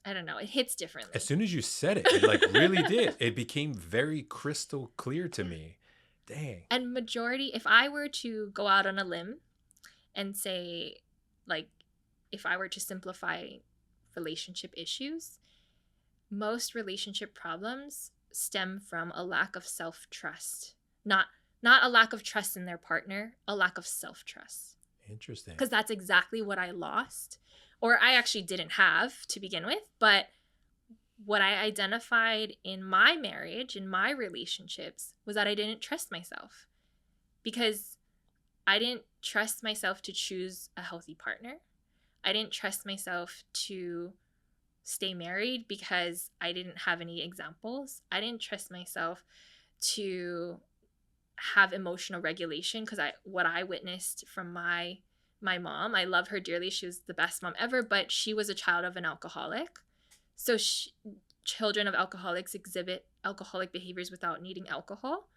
I don't know, it hits differently. As soon as you said it, it like really did. It became very crystal clear to me. Dang. And majority, if I were to go out on a limb and say, like, if I were to simplify relationship issues, most relationship problems stem from a lack of self-trust. Not a lack of trust in their partner, a lack of self-trust. Interesting. Because that's exactly what I lost, or I actually didn't have to begin with. But what I identified in my marriage, in my relationships, was that I didn't trust myself, because I didn't trust myself to choose a healthy partner. I didn't trust myself to stay married because I didn't have any examples. I didn't trust myself to have emotional regulation, because what I witnessed from my mom, I love her dearly. She was the best mom ever, but she was a child of an alcoholic. So children of alcoholics exhibit alcoholic behaviors without needing alcohol.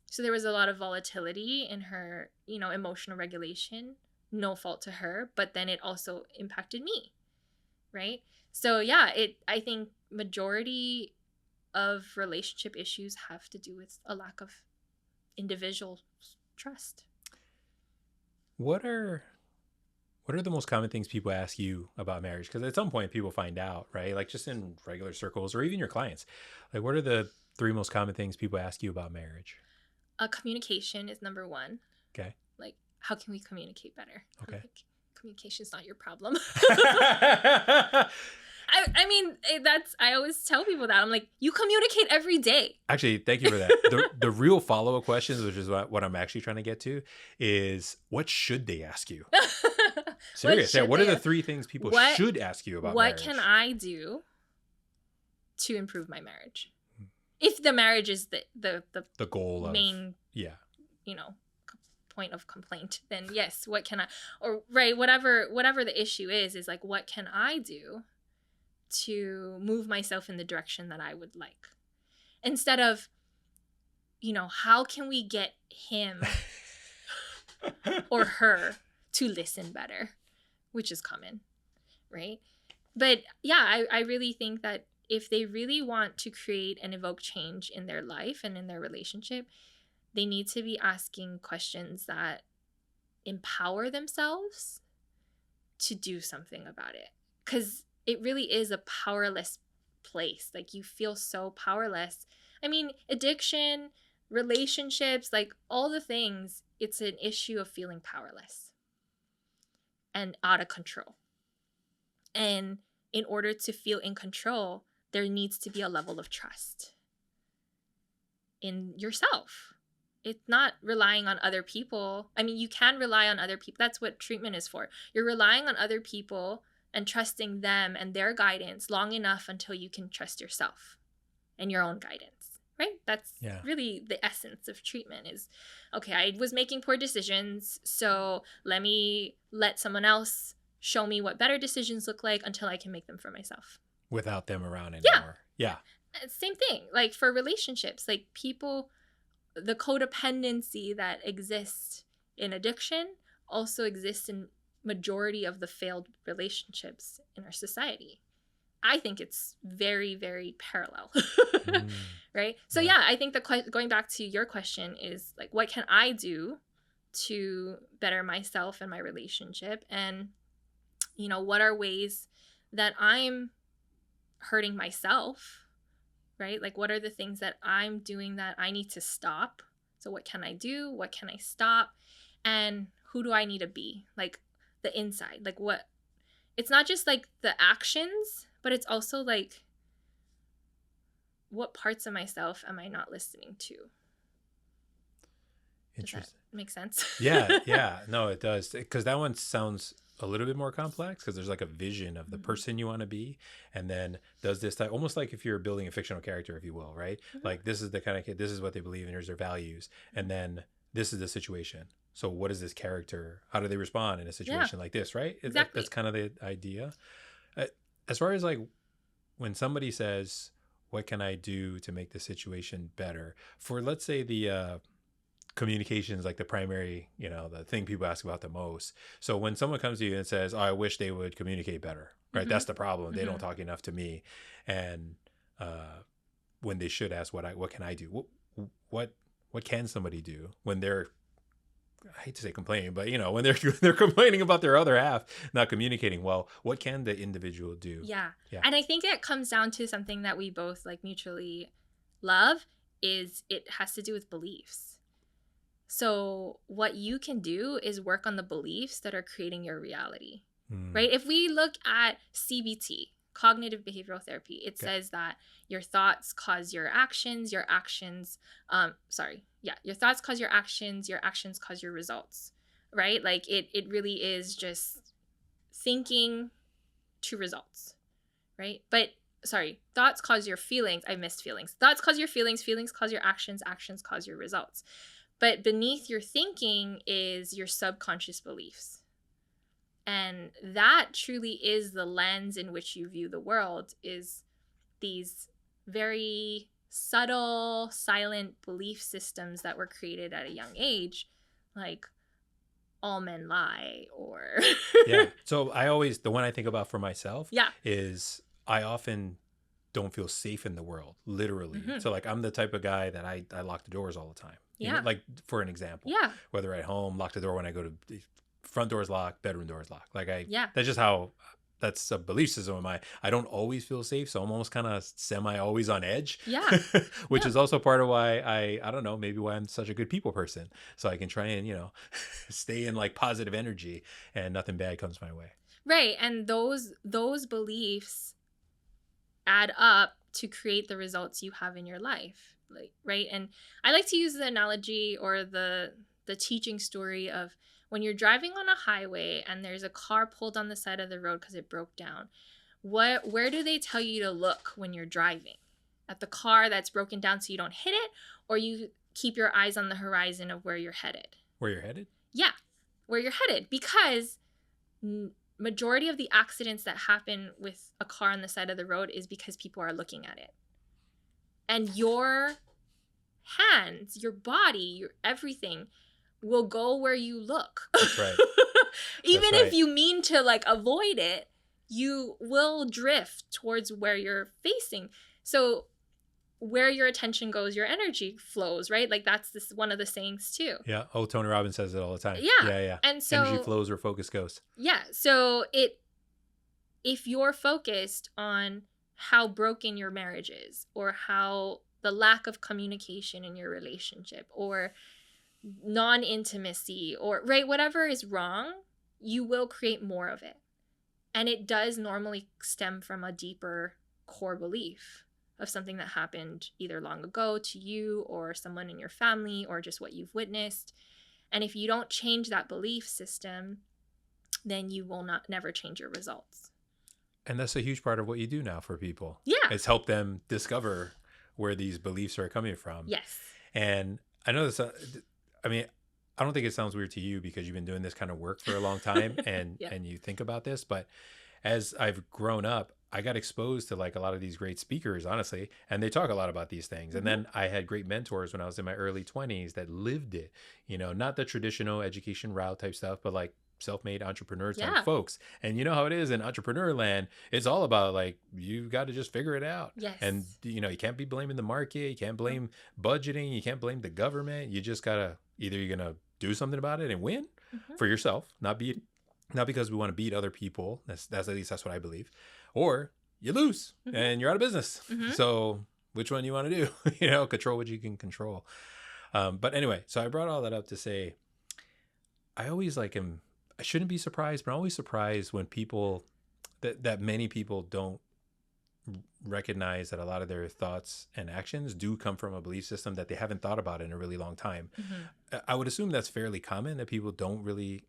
So there was a lot of volatility in her, emotional regulation. No fault to her, but then it also impacted me, right? So yeah, I think majority of relationship issues have to do with a lack of individual trust. What are the most common things people ask you about marriage? Because at some point people find out, right? Like just in regular circles or even your clients. Like what are the 3 most common things people ask you about marriage? Communication is number 1. Okay. Like, how can we communicate better? Okay. Like, communication is not your problem. I mean, I always tell people that. I'm like, you communicate every day. Actually, thank you for that. The real follow-up questions, which is what I'm actually trying to get to, is what should they ask you? Serious. What are the 3 things people should ask you about marriage? What can I do to improve my marriage? If the marriage is the goal main, point of complaint, then yes, what can I, or right, whatever the issue is like, what can I do to move myself in the direction that I would like, instead of how can we get him or her to listen better, which is common, right? But yeah, I really think that if they really want to create and evoke change in their life and in their relationship, they need to be asking questions that empower themselves to do something about it. Because it really is a powerless place. Like, you feel so powerless. I mean, addiction, relationships, like all the things, it's an issue of feeling powerless and out of control. And in order to feel in control, there needs to be a level of trust in yourself. It's not relying on other people. I mean, you can rely on other people. That's what treatment is for. You're relying on other people and trusting them and their guidance long enough until you can trust yourself and your own guidance, right? That's really the essence of treatment is, okay, I was making poor decisions, so let me let someone else show me what better decisions look like until I can make them for myself. Without them around anymore. Yeah. Same thing. Like for relationships, like people, the codependency that exists in addiction also exists in majority of the failed relationships in our society. I think it's very, very parallel. Right? So yeah, I think going back to your question is like, what can I do to better myself and my relationship? And, what are ways that I'm hurting myself, right? Like, what are the things that I'm doing that I need to stop? So what can I do? What can I stop? And who do I need to be? Like the inside, like what, it's not just like the actions, but it's also like, what parts of myself am I not listening to? Interesting. Does that make sense? Yeah. No, it does. Because that one sounds a little bit more complex because there's like a vision of the person you want to be, and then does this type, almost like if you're building a fictional character, if you will, right? Like this is the kind of kid, this is what they believe in, here's their values, and then this is the situation. So what is this character? How do they respond in a situation like this, right? Exactly. That's kind of the idea. As far as like when somebody says, what can I do to make the situation better? For, let's say, the communication is like the primary, the thing people ask about the most. So when someone comes to you and says, I wish they would communicate better, right? That's the problem. They don't talk enough to me. And when they should ask, what can I do? What can somebody do when they're, I hate to say complaining, but when they're complaining about their other half not communicating well, what can the individual do? Yeah. And I think it comes down to something that we both like mutually love, is it has to do with beliefs. So what you can do is work on the beliefs that are creating your reality, right? If we look at CBT, cognitive behavioral therapy, it says that your thoughts cause your actions, your thoughts cause your actions cause your results, right? Like it really is just thinking to results, right? But thoughts cause your feelings. I missed feelings. Thoughts cause your feelings cause your actions cause your results. But beneath your thinking is your subconscious beliefs. And that truly is the lens in which you view the world, is these very subtle, silent belief systems that were created at a young age, like all men lie, or... So the one I think about for myself is I often don't feel safe in the world, literally. So like I'm the type of guy that I lock the doors all the time. Like for an example, whether at home, lock the door when I go to front doors locked, bedroom doors locked. Like that's just how, that's a belief system of mine. I don't always feel safe, so I'm almost kind of semi always on edge. Which is also part of why I don't know, maybe why I'm such a good people person. So I can try and, stay in like positive energy and nothing bad comes my way. Right. And those beliefs add up to create the results you have in your life. Like, right? And I like to use the analogy or the teaching story of when you're driving on a highway and there's a car pulled on the side of the road because it broke down. Where do they tell you to look when you're driving? At the car that's broken down so you don't hit it, or you keep your eyes on the horizon of where you're headed? Where you're headed? Yeah, where you're headed, because majority of the accidents that happen with a car on the side of the road is because people are looking at it. And your hands, your body, your everything will go where you look. That's right. Even That's if right. you mean to like avoid it, you will drift towards where you're facing. So where your attention goes, your energy flows, right? Like that's this one of the sayings too. Yeah. Oh, Tony Robbins says it all the time. Yeah. Yeah. And Energy so flows where focus goes. yeah. So if you're focused on how broken your marriage is, or how the lack of communication in your relationship, or non-intimacy, or right, whatever is wrong, you will create more of it. And it does normally stem from a deeper core belief of something that happened either long ago to you or someone in your family, or just what you've witnessed. And if you don't change that belief system, then you will never change your results. And that's a huge part of what you do now for people. Yeah. It's help them discover where these beliefs are coming from. Yes. And I know this, I mean, I don't think it sounds weird to you because you've been doing this kind of work for a long time and Yeah. and you think about this. But as I've grown up, I got exposed to like a lot of these great speakers, honestly, and they talk a lot about these things. And then I had great mentors when I was in my early 20s that lived it, you know, not the traditional education route type stuff, but like self-made entrepreneur type folks. And you know how it is in entrepreneur land, it's all about like, you got to just figure it out. Yes. And you know, you can't be blaming the market, you can't blame budgeting, you can't blame the government. You just gotta, either you're gonna do something about it and win for yourself, not because we want to beat other people. That's at least that's what I believe. Or you lose and you're out of business. So which one you want to do? You know, control what you can control. But anyway, so I brought all that up to say, I always I shouldn't be surprised, but I'm always surprised when people, that many people don't recognize that a lot of their thoughts and actions do come from a belief system that they haven't thought about in a really long time. I would assume that's fairly common, that people don't really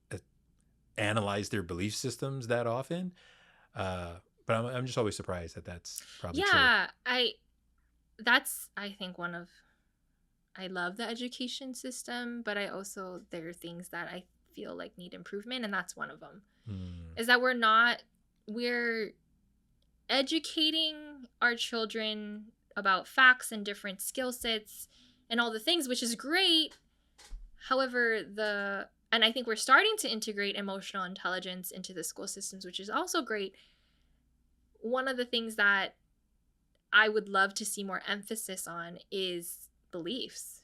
analyze their belief systems that often. But I'm just always surprised that that's probably true. Yeah, I think I love the education system, but there are things that I feel like need improvement, and that's one of them. Is that we're educating our children about facts and different skill sets and all the things, which is great. However, and I think we're starting to integrate emotional intelligence into the school systems, which is also great. One of the things that I would love to see more emphasis on is beliefs.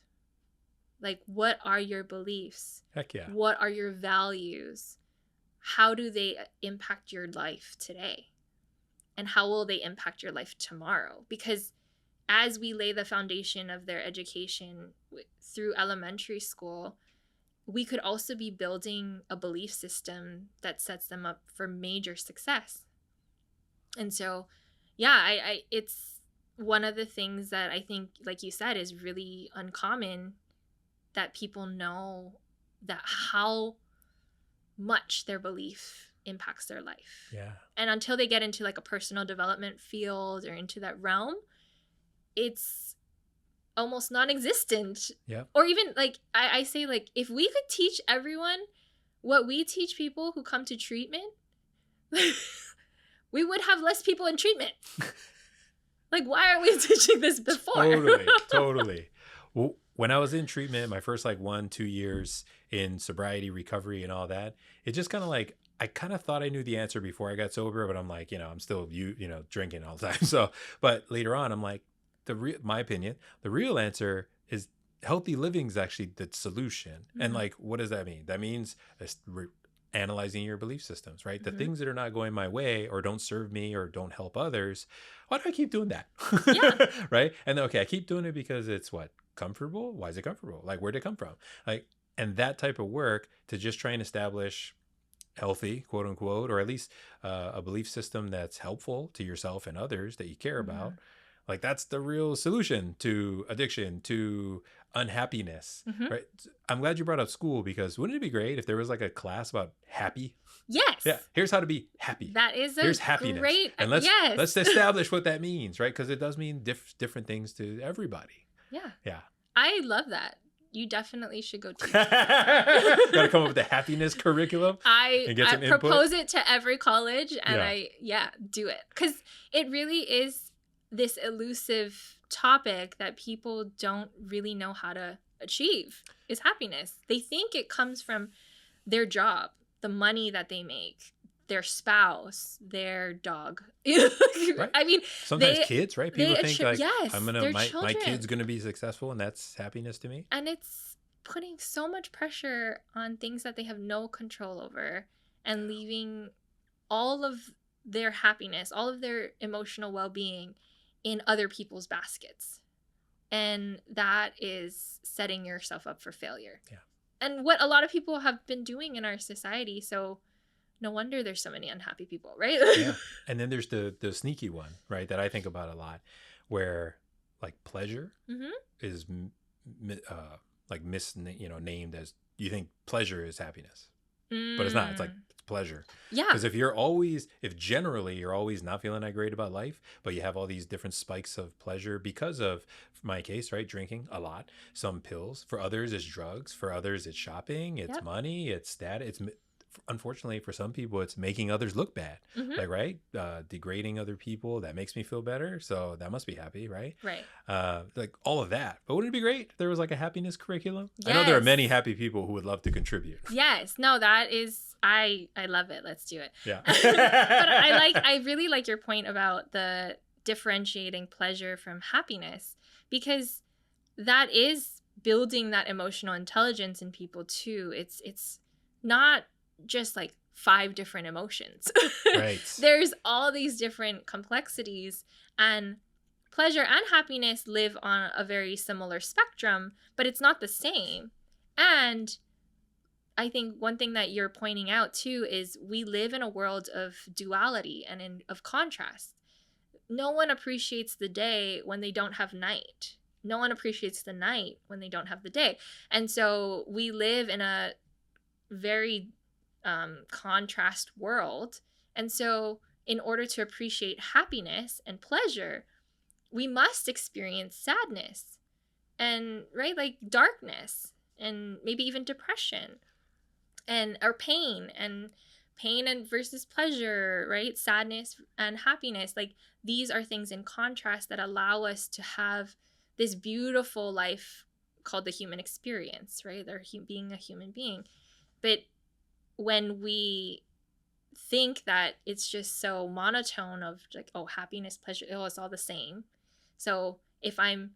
Like, what are your beliefs? Heck yeah. What are your values? How do they impact your life today? And how will they impact your life tomorrow? Because as we lay the foundation of their education through elementary school, we could also be building a belief system that sets them up for major success. And so, yeah, it's one of the things that I think, like you said, is really uncommon, that people know that how much their belief impacts their life. Yeah. And until they get into like a personal development field or into that realm, it's almost non-existent. Yeah. Or even like I say, like, if we could teach everyone what we teach people who come to treatment, we would have less people in treatment. Like, why aren't we teaching this before? Totally. Well, when I was in treatment, my first like 1-2 years in sobriety, recovery, and all that, it just kind of like, I kind of thought I knew the answer before I got sober, but I'm like, I'm still drinking all the time. So, but later on, I'm like, my opinion, the real answer is healthy living is actually the solution. And like, what does that mean? That means analyzing your belief systems, right? The things that are not going my way or don't serve me or don't help others, why do I keep doing that? Yeah. Right? And okay, I keep doing it because it's what? Comfortable? Why is it comfortable? Like, where'd it come from? Like, and that type of work to just try and establish healthy, quote unquote, or at least a belief system that's helpful to yourself and others that you care about. Like, that's the real solution to addiction, to unhappiness, right? I'm glad you brought up school, because wouldn't it be great if there was like a class about happy? Yes. Yeah. Here's how to be happy. That is Here's happiness. Great. And let's establish what that means, right? Because it does mean different things to everybody. Yeah. Yeah. I love that. You definitely should go teach. Gotta come up with a happiness curriculum. I propose it to every college, and do it, because it really is this elusive topic that people don't really know how to achieve is happiness. They think it comes from their job, the money that they make, their spouse, their dog. Right. I mean, Sometimes kids, right? People think like, yes, I'm gonna their my children. kid's gonna be successful, and that's happiness to me. And it's putting so much pressure on things that they have no control over, and leaving all of their happiness, all of their emotional well-being in other people's baskets. And that is setting yourself up for failure. Yeah. And what a lot of people have been doing in our society. So no wonder there's so many unhappy people, right? Yeah. And then there's the sneaky one, right, that I think about a lot, where like pleasure is like named as, you think pleasure is happiness, but it's not. It's like, it's pleasure. Yeah. Because if generally you're always not feeling that great about life, but you have all these different spikes of pleasure because of, for my case, right, drinking a lot, some pills. For others, it's drugs. For others, it's shopping. It's money. It's status. It's, unfortunately, for some people, it's making others look bad. Like, right, degrading other people. That makes me feel better. So that must be happy, right? Right. Like all of that. But wouldn't it be great if there was like a happiness curriculum? Yes. I know there are many happy people who would love to contribute. Yes. No, that is, I love it. Let's do it. Yeah. But I really like your point about the differentiating pleasure from happiness, because that is building that emotional intelligence in people too. It's not just like 5 different emotions. Right. There's all these different complexities, and pleasure and happiness live on a very similar spectrum, but it's not the same. And I think one thing that you're pointing out too is we live in a world of duality and of contrast. No one appreciates the day when they don't have night. No one appreciates the night when they don't have the day. And so we live in a very contrast world. And so in order to appreciate happiness and pleasure, we must experience sadness and, right, like darkness and maybe even depression and or pain and versus pleasure, right? Sadness and happiness. Like, these are things in contrast that allow us to have this beautiful life called the human experience, right? Or being a human being. But when we think that it's just so monotone of like, oh, happiness, pleasure, oh, it's all the same. So if I'm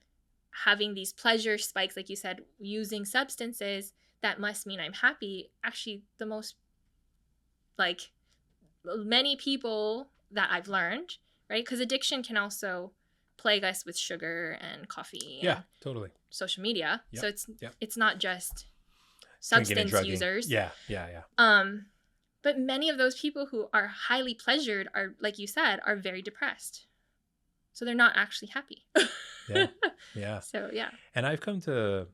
having these pleasure spikes, like you said, using substances, that must mean I'm happy. Actually, the most, like, many people that I've learned, right? Because addiction can also plague us with sugar and coffee. Yeah, totally. Social media. Yep. So it's not just Drinking and substance drugging. users. Yeah. But many of those people who are highly pleasured are, like you said, are very depressed. So they're not actually happy. Yeah. So, yeah. And I've come to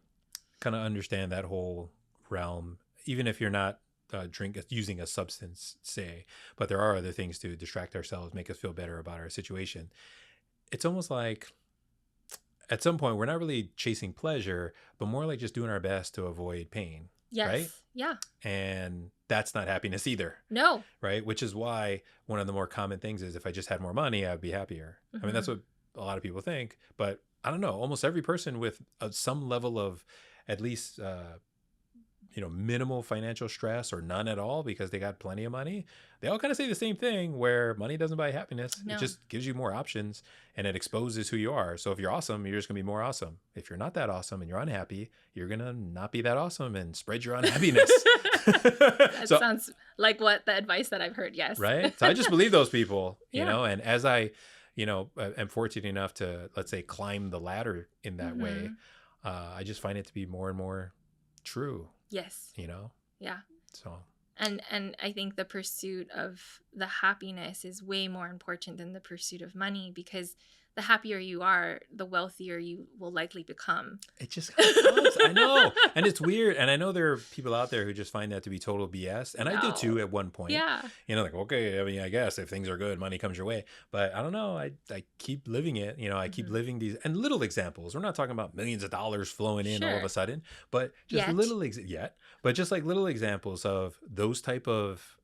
kind of understand that whole realm, even if you're not using a substance, say, but there are other things to distract ourselves, make us feel better about our situation. It's almost like at some point we're not really chasing pleasure, but more like just doing our best to avoid pain. Yes. Right? Yeah. And that's not happiness either. No. Right? Which is why one of the more common things is, if I just had more money, I'd be happier. I mean, that's what a lot of people think, but I don't know, almost every person with some level of at least, minimal financial stress or none at all because they got plenty of money, they all kind of say the same thing, where money doesn't buy happiness. No. It just gives you more options and it exposes who you are. So if you're awesome, you're just gonna be more awesome. If you're not that awesome and you're unhappy, you're gonna not be that awesome and spread your unhappiness. That sounds like what the advice that I've heard. Yes. Right. So I just believe those people, you Yeah. know, and as I, am fortunate enough to, let's say, climb the ladder in that way, I just find it to be more and more true. Yes. Yeah. So. And I think the pursuit of the happiness is way more important than the pursuit of money, because the happier you are, the wealthier you will likely become. It just kind of comes. I know. And it's weird. And I know there are people out there who just find that to be total BS. And I did too at one point. Yeah. Like, okay, I mean, I guess if things are good, money comes your way. But I don't know. I keep living it. I keep living these, and little examples. We're not talking about millions of dollars flowing in all of a sudden, but just just like little examples of those type of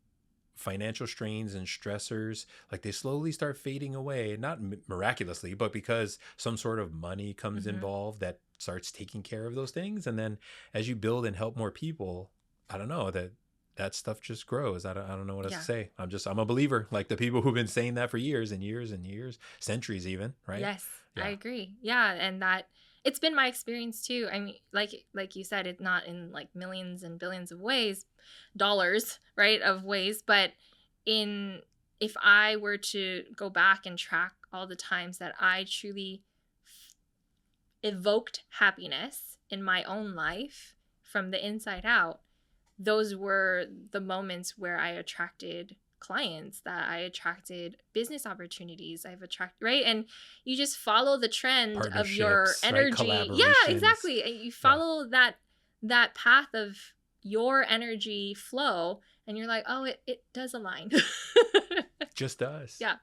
financial strains and stressors, like they slowly start fading away, not miraculously, but because some sort of money comes Mm-hmm. involved that starts taking care of those things. And then as you build and help more people, I don't know, that stuff just grows. I don't know what else to Yeah. say. I'm a believer, like the people who've been saying that for years and years and years, centuries even, right? Yes, I Yeah. agree. Yeah, and that it's been my experience too. I mean, like you said, it's not in like millions and billions of ways, dollars, right, of ways, but in if I were to go back and track all the times that I truly evoked happiness in my own life from the inside out, those were the moments where I attracted clients, that I attracted business opportunities, I've attracted, right? And you just follow the trend of your Partnerships, right? energy. Yeah, Collaborations. exactly. And you Yeah. follow that path of your energy flow and you're like, oh, it does align. Just does. Yeah.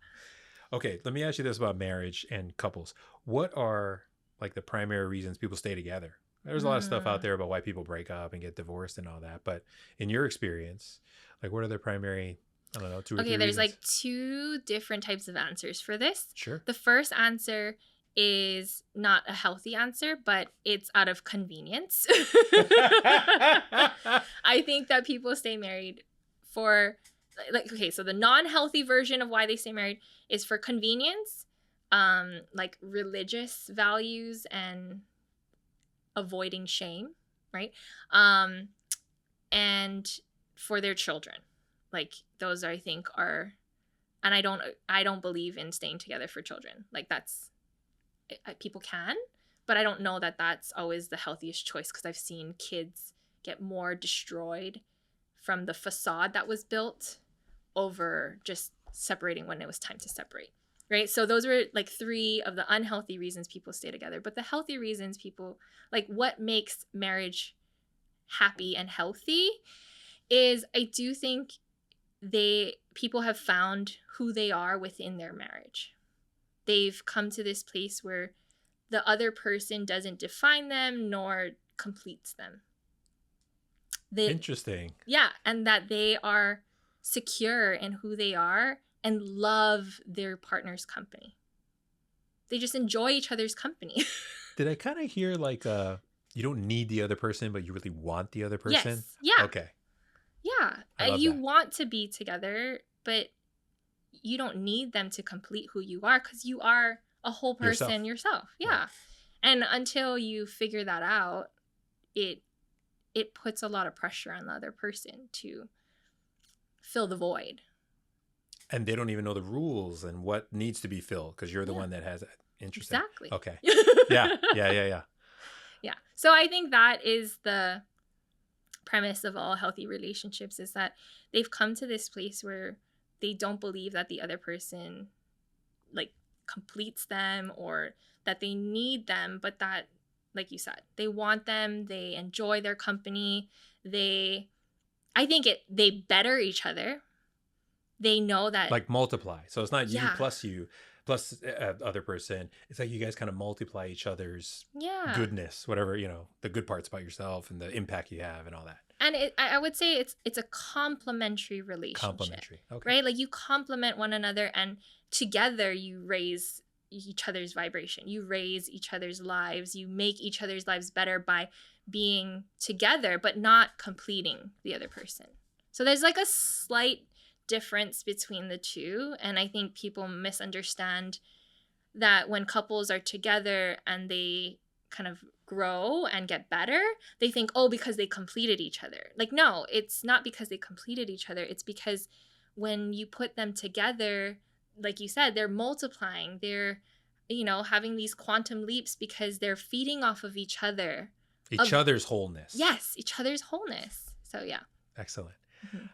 Okay, let me ask you this about marriage and couples. What are like the primary reasons people stay together? There's a lot of stuff out Mm. there about why people break up and get divorced and all that, but in your experience, like what are the primary, I don't know, two or Okay, three there's reasons? like two different types of answers for this. Sure. The first answer is not a healthy answer, but it's out of convenience. I think that people stay married for like okay, so the non-healthy version of why they stay married is for convenience, like religious values and avoiding shame, right? And for their children. Like those I think are and I don't believe in staying together for children. Like that's people can, but I don't know that that's always the healthiest choice because I've seen kids get more destroyed from the facade that was built over just separating when it was time to separate. Right? So those were like three of the unhealthy reasons people stay together. But the healthy reasons people like what makes marriage happy and healthy is I do think people have found who they are within their marriage. They've come to this place where the other person doesn't define them nor completes them. Interesting. Yeah, and that they are secure in who they are and love their partner's company. They just enjoy each other's company. Did I kind of hear like you don't need the other person, but you really want the other person? Yes. Yeah. Okay. Yeah. I love You that. want to be together, but you don't need them to complete who you are because you are a whole person yourself. Yeah. Right. And until you figure that out, it puts a lot of pressure on the other person to fill the void. And they don't even know the rules and what needs to be filled because you're the Yeah. one that has it. Interesting. Exactly. Okay. Yeah. Yeah. So I think that is the premise of all healthy relationships is that they've come to this place where they don't believe that the other person like completes them or that they need them, but that, like you said, they want them, they enjoy their company, they better each other. They know that like multiply. So it's not yeah. you plus other person. It's like you guys kind of multiply each other's Yeah. goodness, whatever, you know, the good parts about yourself and the impact you have and all that. And I would say it's a complementary relationship. Complementary. Okay. Right? Like you complement one another and together you raise each other's vibration. You raise each other's lives. You make each other's lives better by being together, but not completing the other person. So there's like a slight difference between the two. And I think people misunderstand that when couples are together and they kind of grow and get better, they think, oh, because they completed each other. Like, no, it's not because they completed each other. It's because when you put them together, like you said, they're multiplying. They're, having these quantum leaps because they're feeding off of each other. Each other's wholeness. Yes, each other's wholeness. So, yeah. Excellent. Mm-hmm.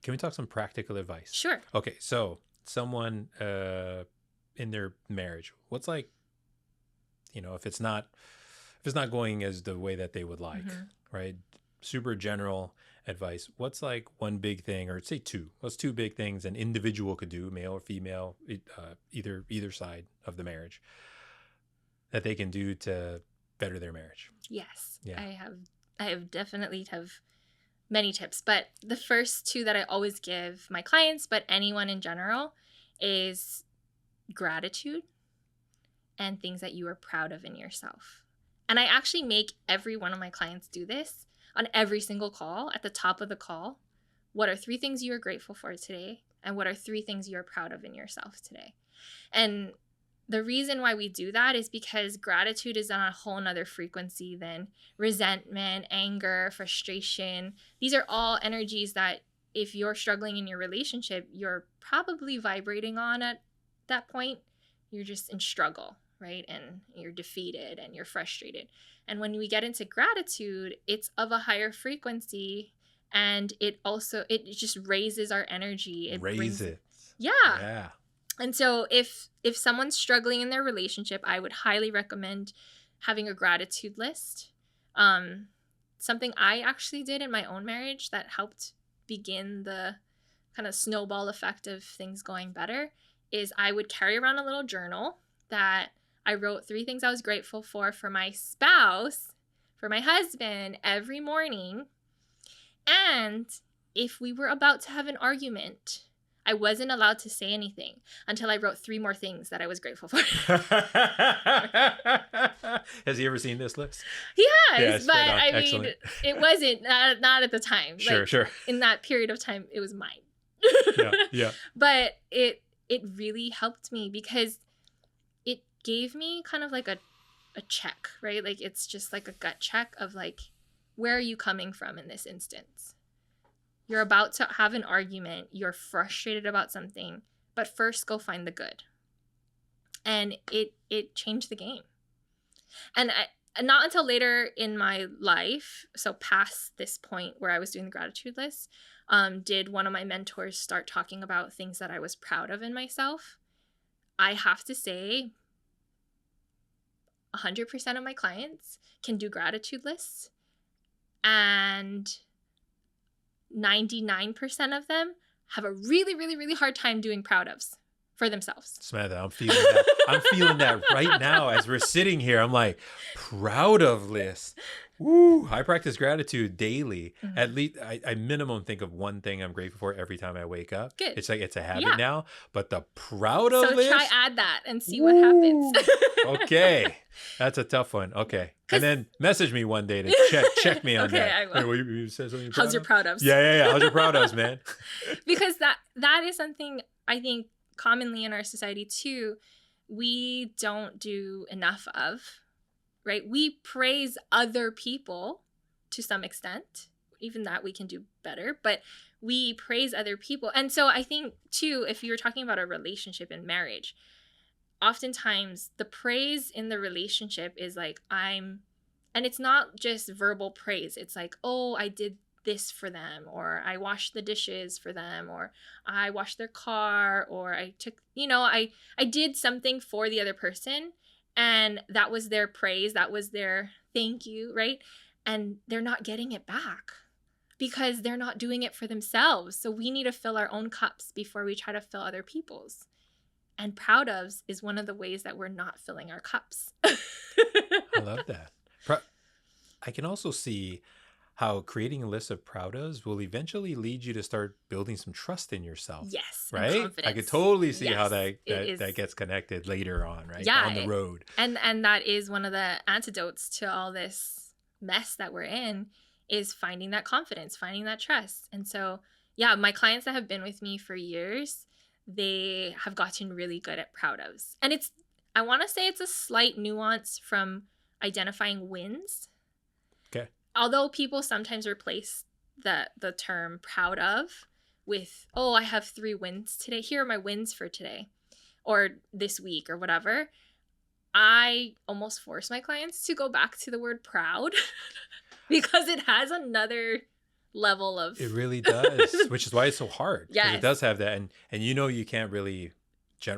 Can we talk some practical advice? Sure. Okay, so someone in their marriage, what's like, if it's not going as the way that they would like, right? Super general advice. What's like one big thing, or say two? What's two big things an individual could do, male or female, either side of the marriage, that they can do to better their marriage? Yes. Yeah. I have definitely have many tips, but the first two that I always give my clients, but anyone in general, is gratitude and things that you are proud of in yourself. And I actually make every one of my clients do this on every single call. At the top of the call, what are 3 things you are grateful for today? And what are 3 things you are proud of in yourself today? And the reason why we do that is because gratitude is on a whole nother frequency than resentment, anger, frustration. These are all energies that if you're struggling in your relationship, you're probably vibrating on at that point. You're just in struggle, right? And you're defeated and you're frustrated. And when we get into gratitude, it's of a higher frequency, and it just raises our energy. It brings it. Yeah. Yeah. And so if someone's struggling in their relationship, I would highly recommend having a gratitude list. Something I actually did in my own marriage that helped begin the kind of snowball effect of things going better is I would carry around a little journal that I wrote 3 things I was grateful for my spouse, for my husband every morning. And if we were about to have an argument, I wasn't allowed to say anything until I wrote 3 more things that I was grateful for. Has he ever seen this list? He has, yes, but right I mean, it wasn't, not at the time. Sure, like, sure. In that period of time, it was mine. Yeah. But it really helped me because it gave me kind of like a check, right? Like it's just like a gut check of like, where are you coming from in this instance? You're about to have an argument. You're frustrated about something, but first go find the good. And it changed the game. And not until later in my life, so past this point where I was doing the gratitude list, did one of my mentors start talking about things that I was proud of in myself. I have to say, 100% of my clients can do gratitude lists, and 99% of them have a really, really, really hard time doing proud ofs for themselves. Samantha, I'm feeling that. I'm feeling that right now as we're sitting here. I'm like, proud of list. Woo! I practice gratitude daily. Mm-hmm. At least I minimum think of one thing I'm grateful for every time I wake up. Good. It's like it's a habit now. But the proud of list. So try add that and see what happens. Okay, that's a tough one. Okay, and then message me one day to check me on that. Okay, I will. Wait, you said something. How's your proud ofs? Yeah. How's your proud ofs, man? Because that is something I think commonly in our society too, we don't do enough of. Right? We praise other people to some extent. Even that we can do better, but we praise other people. And so I think too, if you're talking about a relationship and marriage, oftentimes the praise in the relationship is like, and it's not just verbal praise. It's like, oh, I did this for them, or I washed the dishes for them, or I washed their car, or I took, I did something for the other person. And that was their praise. That was their thank you, right? And they're not getting it back because they're not doing it for themselves. So we need to fill our own cups before we try to fill other people's. And proud ofs is one of the ways that we're not filling our cups. I love that. I can also see how creating a list of proud ofs will eventually lead you to start building some trust in yourself. Yes. Right? Confidence. I could totally see how that gets connected later on, right? Yeah. On the road. And that is one of the antidotes to all this mess that we're in, is finding that confidence, finding that trust. And so, yeah, my clients that have been with me for years, they have gotten really good at proud ofs. And I want to say it's a slight nuance from identifying wins. Okay. Although people sometimes replace the term proud of with, oh, I have 3 wins today. Here are my wins for today or this week or whatever. I almost force my clients to go back to the word proud because it has another level of... It really does, which is why it's so hard. Yes. Because it does have that. And you can't really...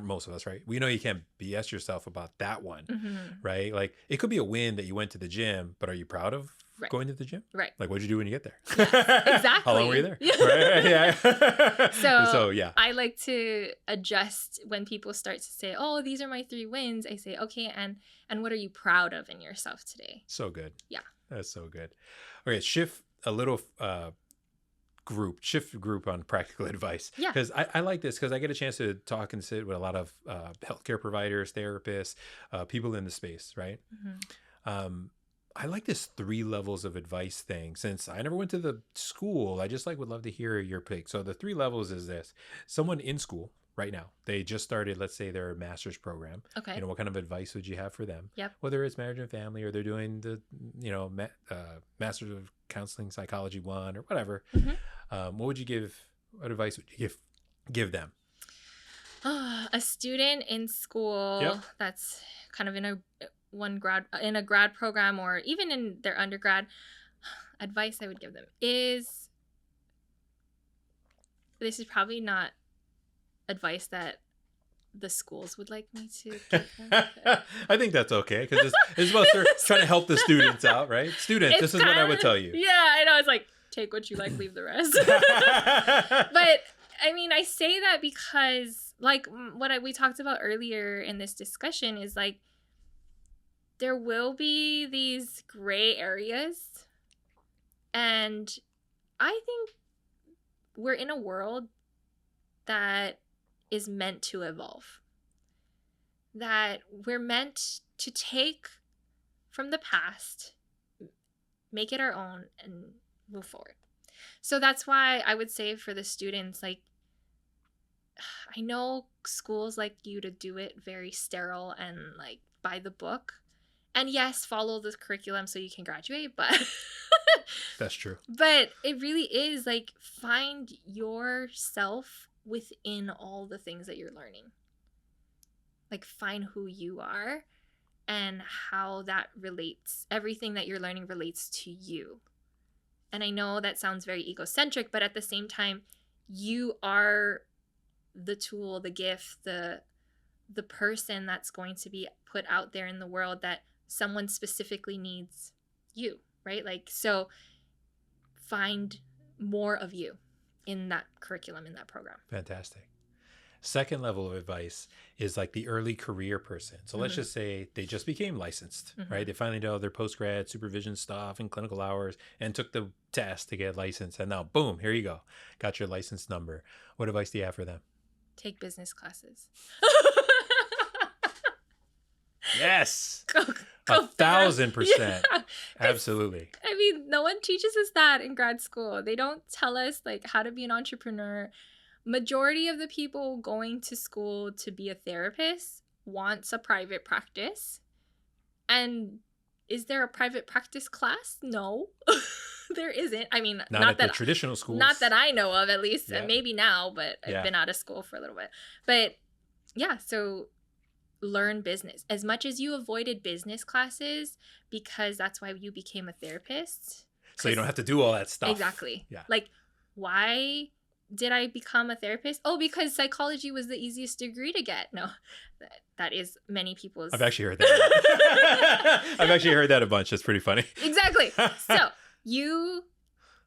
most of us, right? We know you can't BS yourself about that one, right? Like it could be a win that you went to the gym, but are you proud of going to the gym? Right. Like what'd you do when you get there? Yes, exactly. How long were you there? Yeah. Right? Yeah. So yeah. I like to adjust when people start to say, oh, these are my 3 wins. I say, okay, and what are you proud of in yourself today? So good. Yeah. That's so good. Okay, shift a little shift group on practical advice. Yeah. Because I like this because I get a chance to talk and sit with a lot of healthcare providers, therapists, people in the space, right? I like this 3 levels of advice thing. Since I never went to the school, I just would love to hear your pick. So the 3 levels is this: someone in school right now, they just started, let's say, their master's program. Okay. What kind of advice would you have for them? Yep. Whether it's marriage and family, or they're doing the master's of counseling psychology 1 or whatever. What advice would you give them? A student in school, Yep. that's kind of in a grad program, or even in their undergrad, advice I would give them is, this is probably not advice that the schools would like me to give them. I think that's okay, because it's about trying to help the students out, right? Students, this is what I would tell you. Yeah, I know. It's like, take what you like, leave the rest. But I mean, I say that because, like, we talked about earlier in this discussion is, like, there will be these gray areas, and I think we're in a world that is meant to evolve, that we're meant to take from the past, make it our own, and move forward. So that's why I would say for the students, like, I know schools like you to do it very sterile and, like, by the book. And yes, follow the curriculum so you can graduate, but That's true. But it really is, like, find yourself within all the things that you're learning. Like, find who you are and how that relates, everything that you're learning relates to you. And I know that sounds very egocentric, but at the same time, you are the tool, the gift, the person that's going to be put out there in the world that someone specifically needs you, right? Like, so find more of you in that curriculum, in that program. Fantastic. Second level of advice is like the early career person. So let's just say they just became licensed, right? They finally did all their post-grad supervision stuff and clinical hours and took the test to get licensed. And now, boom, here you go. Got your license number. What advice do you have for them? Take business classes. Yes. Go 1,000%. Yeah. Absolutely. I mean, no one teaches us that in grad school. They don't tell us, like, how to be an entrepreneur. Majority of the people going to school to be a therapist wants a private practice. And is there a private practice class? No, there isn't. I mean, not at the traditional schools. Not that I know of, at least. Yeah. Maybe now, but I've been out of school for a little bit. But yeah, so learn business. As much as you avoided business classes because that's why you became a therapist. So you don't have to do all that stuff. Exactly. Yeah. Like, why did I become a therapist? Oh, because psychology was the easiest degree to get. No, that is many people's. I've actually heard that. I've actually heard that a bunch. That's pretty funny. Exactly. So you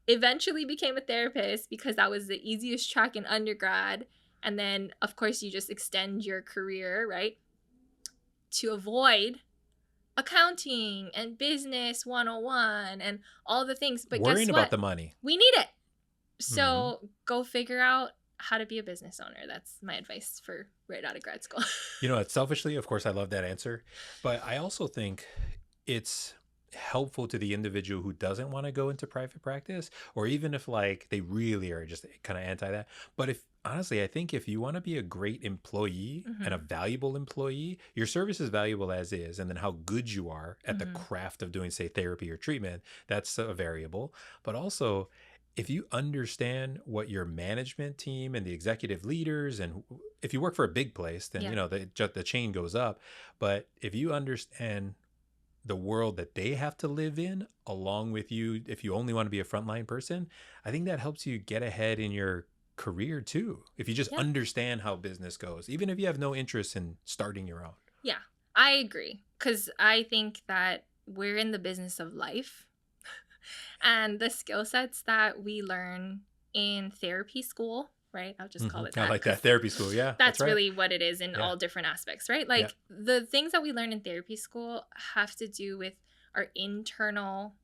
eventually became a therapist because that was the easiest track in undergrad. And then, of course, you just extend your career, right? To avoid accounting and business 101 and all the things. But worrying guess what? about the money. We need it. So go figure out how to be a business owner. That's my advice for right out of grad school. Selfishly, of course, I love that answer. But I also think it's helpful to the individual who doesn't want to go into private practice, or even if, like, they really are just kind of anti that. But I think if you want to be a great employee and a valuable employee, your service is valuable as is. And then how good you are at the craft of doing, say, therapy or treatment, that's a variable. But also, if you understand what your management team and the executive leaders, and if you work for a big place, then, the chain goes up. But if you understand the world that they have to live in along with you, if you only want to be a frontline person, I think that helps you get ahead in your career too. If you just understand how business goes, even if you have no interest in starting your own. Yeah, I agree. Because I think that we're in the business of life. And the skill sets that we learn in therapy school, right? I'll just call it that. I like that. Therapy school, yeah. That's right. really what it is in all different aspects, right? Like, the things that we learn in therapy school have to do with our internal,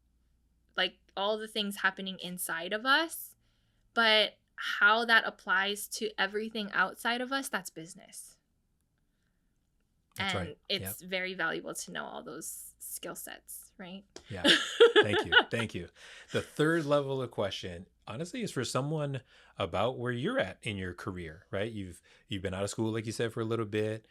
like, all the things happening inside of us. But how that applies to everything outside of us, that's business. That's And right. it's very valuable to know all those skill sets, right? Yeah. Thank you. Thank you. The third level of question, honestly, is for someone about where you're at in your career, right? You've been out of school, like you said, for a little bit.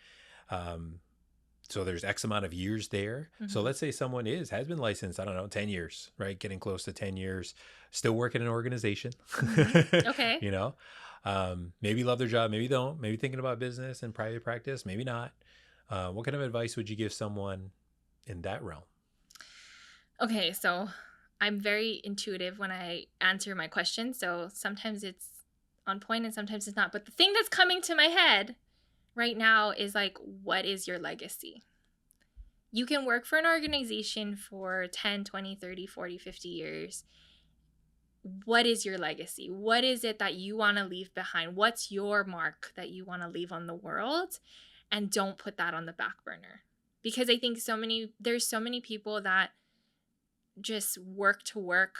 So there's X amount of years there. So let's say someone has been licensed, I don't know, 10 years, right? Getting close to 10 years, still working in an organization, Okay. you know, maybe love their job, maybe don't, maybe thinking about business and private practice, maybe not. What kind of advice would you give someone in that realm? Okay, so I'm very intuitive when I answer my question. So sometimes it's on point and sometimes it's not. But the thing that's coming to my head right now is like, what is your legacy? You can work for an organization for 10, 20, 30, 40, 50 years. What is your legacy? What is it that you want to leave behind? What's your mark that you want to leave on the world? And don't put that on the back burner. Because I think there's so many people that just work to work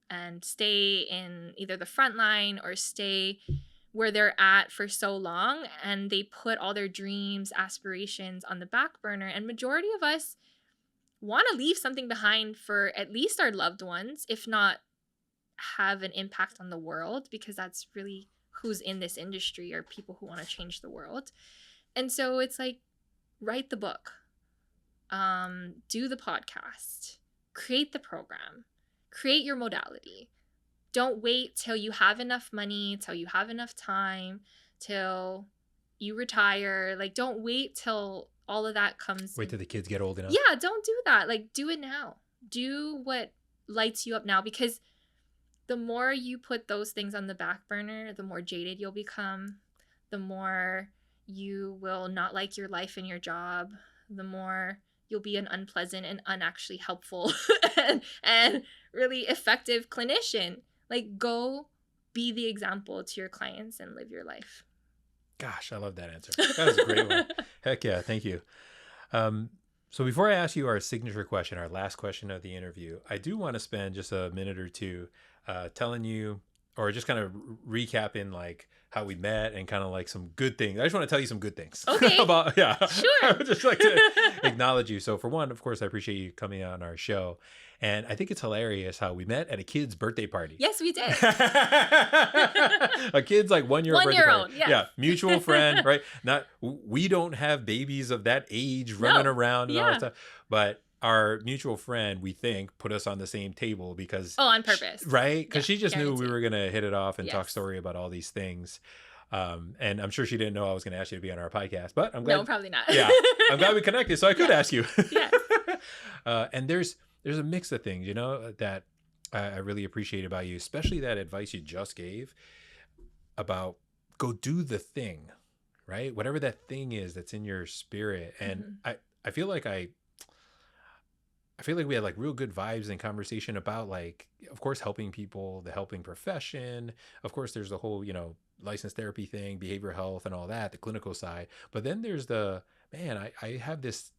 and stay in either the front line or stay where they're at for so long, and they put all their dreams, aspirations on the back burner. And majority of us want to leave something behind for at least our loved ones, if not have an impact on the world, because that's really who's in this industry, are people who want to change the world. And so it's like, write the book, do the podcast, create the program, create your modality. Don't wait till you have enough money, till you have enough time, till you retire. Like, don't wait till all of that comes. Wait till the kids get old enough. Yeah, don't do that. Like, do it now. Do what lights you up now, because the more you put those things on the back burner, the more jaded you'll become, the more you will not like your life and your job, the more you'll be an unpleasant and unactually helpful and really effective clinician. Like, go be the example to your clients and live your life. Gosh, I love that answer. That was a great one. Heck yeah. Thank you. So before I ask you our signature question, our last question of the interview, I do want to spend just a minute or two telling you, or just kind of recapping like how we met and kind of like some good things. I just want to tell you some good things. Okay. Sure. I would just like to acknowledge you. So for one, of course, I appreciate you coming on our show. And I think it's hilarious how we met at a kid's birthday party. Yes, we did. A kid's like 1 year old birthday party. Yeah. Mutual friend, right? We don't have babies of that age running around and all that stuff. But our mutual friend, we think, put us on the same table because... Oh, on purpose. Right? Because she just knew we were going to hit it off and talk story about all these things. And I'm sure she didn't know I was going to ask you to be on our podcast, but I'm glad... No, probably not. Yeah. I'm glad we connected, so I could ask you. Yeah. And there's a mix of things, that I really appreciate about you, especially that advice you just gave about go do the thing, right? Whatever that thing is that's in your spirit. And I feel like we had like real good vibes and conversation about, like, of course, helping people, the helping profession. Of course, there's the whole, licensed therapy thing, behavioral health and all that, the clinical side. But then there's I have this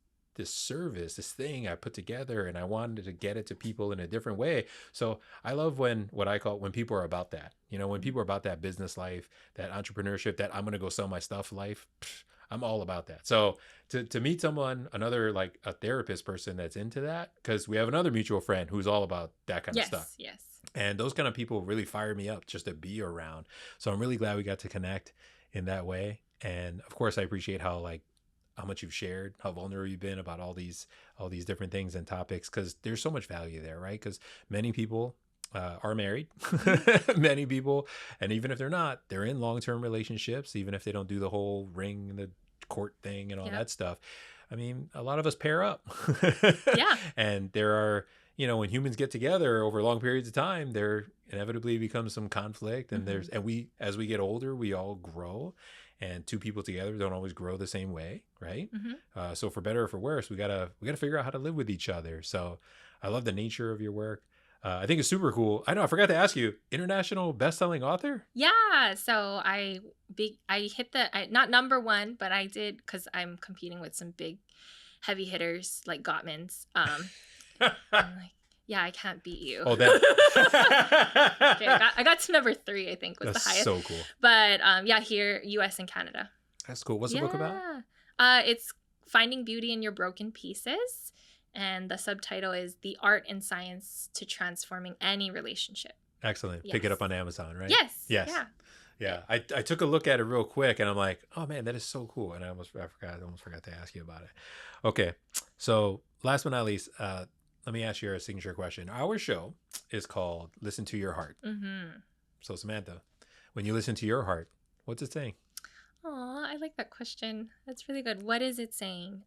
service, this thing I put together, and I wanted to get it to people in a different way. So I love when people are about that, when people are about that business life, that entrepreneurship, that I'm going to go sell my stuff life. I'm all about that. So to meet someone, another, like a therapist person that's into that, because we have another mutual friend who's all about that kind of stuff. Yes. And those kind of people really fire me up just to be around. So I'm really glad we got to connect in that way. And of course, I appreciate how much you've shared, how vulnerable you've been about all these different things and topics, because there's so much value there, right? Because many people are married, many people, and even if they're not, they're in long-term relationships, even if they don't do the whole ring, the court thing and all that stuff. I mean, a lot of us pair up. Yeah. And there are, when humans get together over long periods of time, there inevitably becomes some conflict, and as we get older, we all grow. And two people together don't always grow the same way, right? So for better or for worse, we gotta figure out how to live with each other. So I love the nature of your work. I think it's super cool. I know I forgot to ask you, international best-selling author? Yeah. So I hit not number one, but I did, because I'm competing with some big heavy hitters like Gottman's. I'm like, Yeah, I can't beat you. Oh, that. Okay, I got to number 3, I think, was That's the highest. so cool. But yeah, here, US and Canada. That's cool. What's the book about? It's Finding Beauty in Your Broken Pieces. And the subtitle is The Art and Science to Transforming Any Relationship. Excellent. Yes. Pick it up on Amazon, right? Yes. Yes. Yeah. Yeah. I took a look at it real quick and I'm like, oh man, that is so cool. And I almost forgot to ask you about it. Okay. So last but not least, let me ask you a signature question. Our show is called Listen to Your Heart. Mm-hmm. So Samantha, when you listen to your heart, what's it saying? Oh, I like that question. That's really good. What is it saying?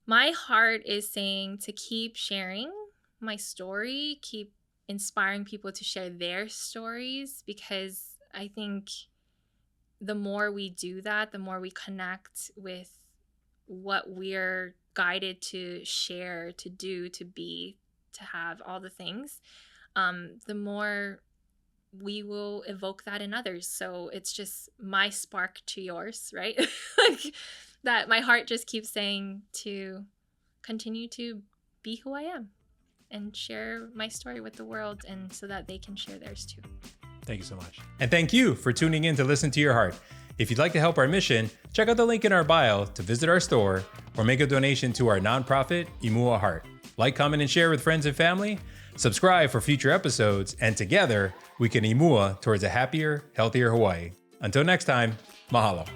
My heart is saying to keep sharing my story, keep inspiring people to share their stories, because I think the more we do that, the more we connect with what we're guided to share, to do, to be, to have, all the things, the more we will evoke that in others. So it's just my spark to yours, right? Like that my heart just keeps saying to continue to be who I am and share my story with the world, and so that they can share theirs too. Thank you so much. And thank you for tuning in to Listen to Your Heart. If you'd like to help our mission, check out the link in our bio to visit our store or make a donation to our nonprofit, Imua Heart. Like, comment, and share with friends and family. Subscribe for future episodes, and together we can Imua towards a happier, healthier Hawaii. Until next time, mahalo.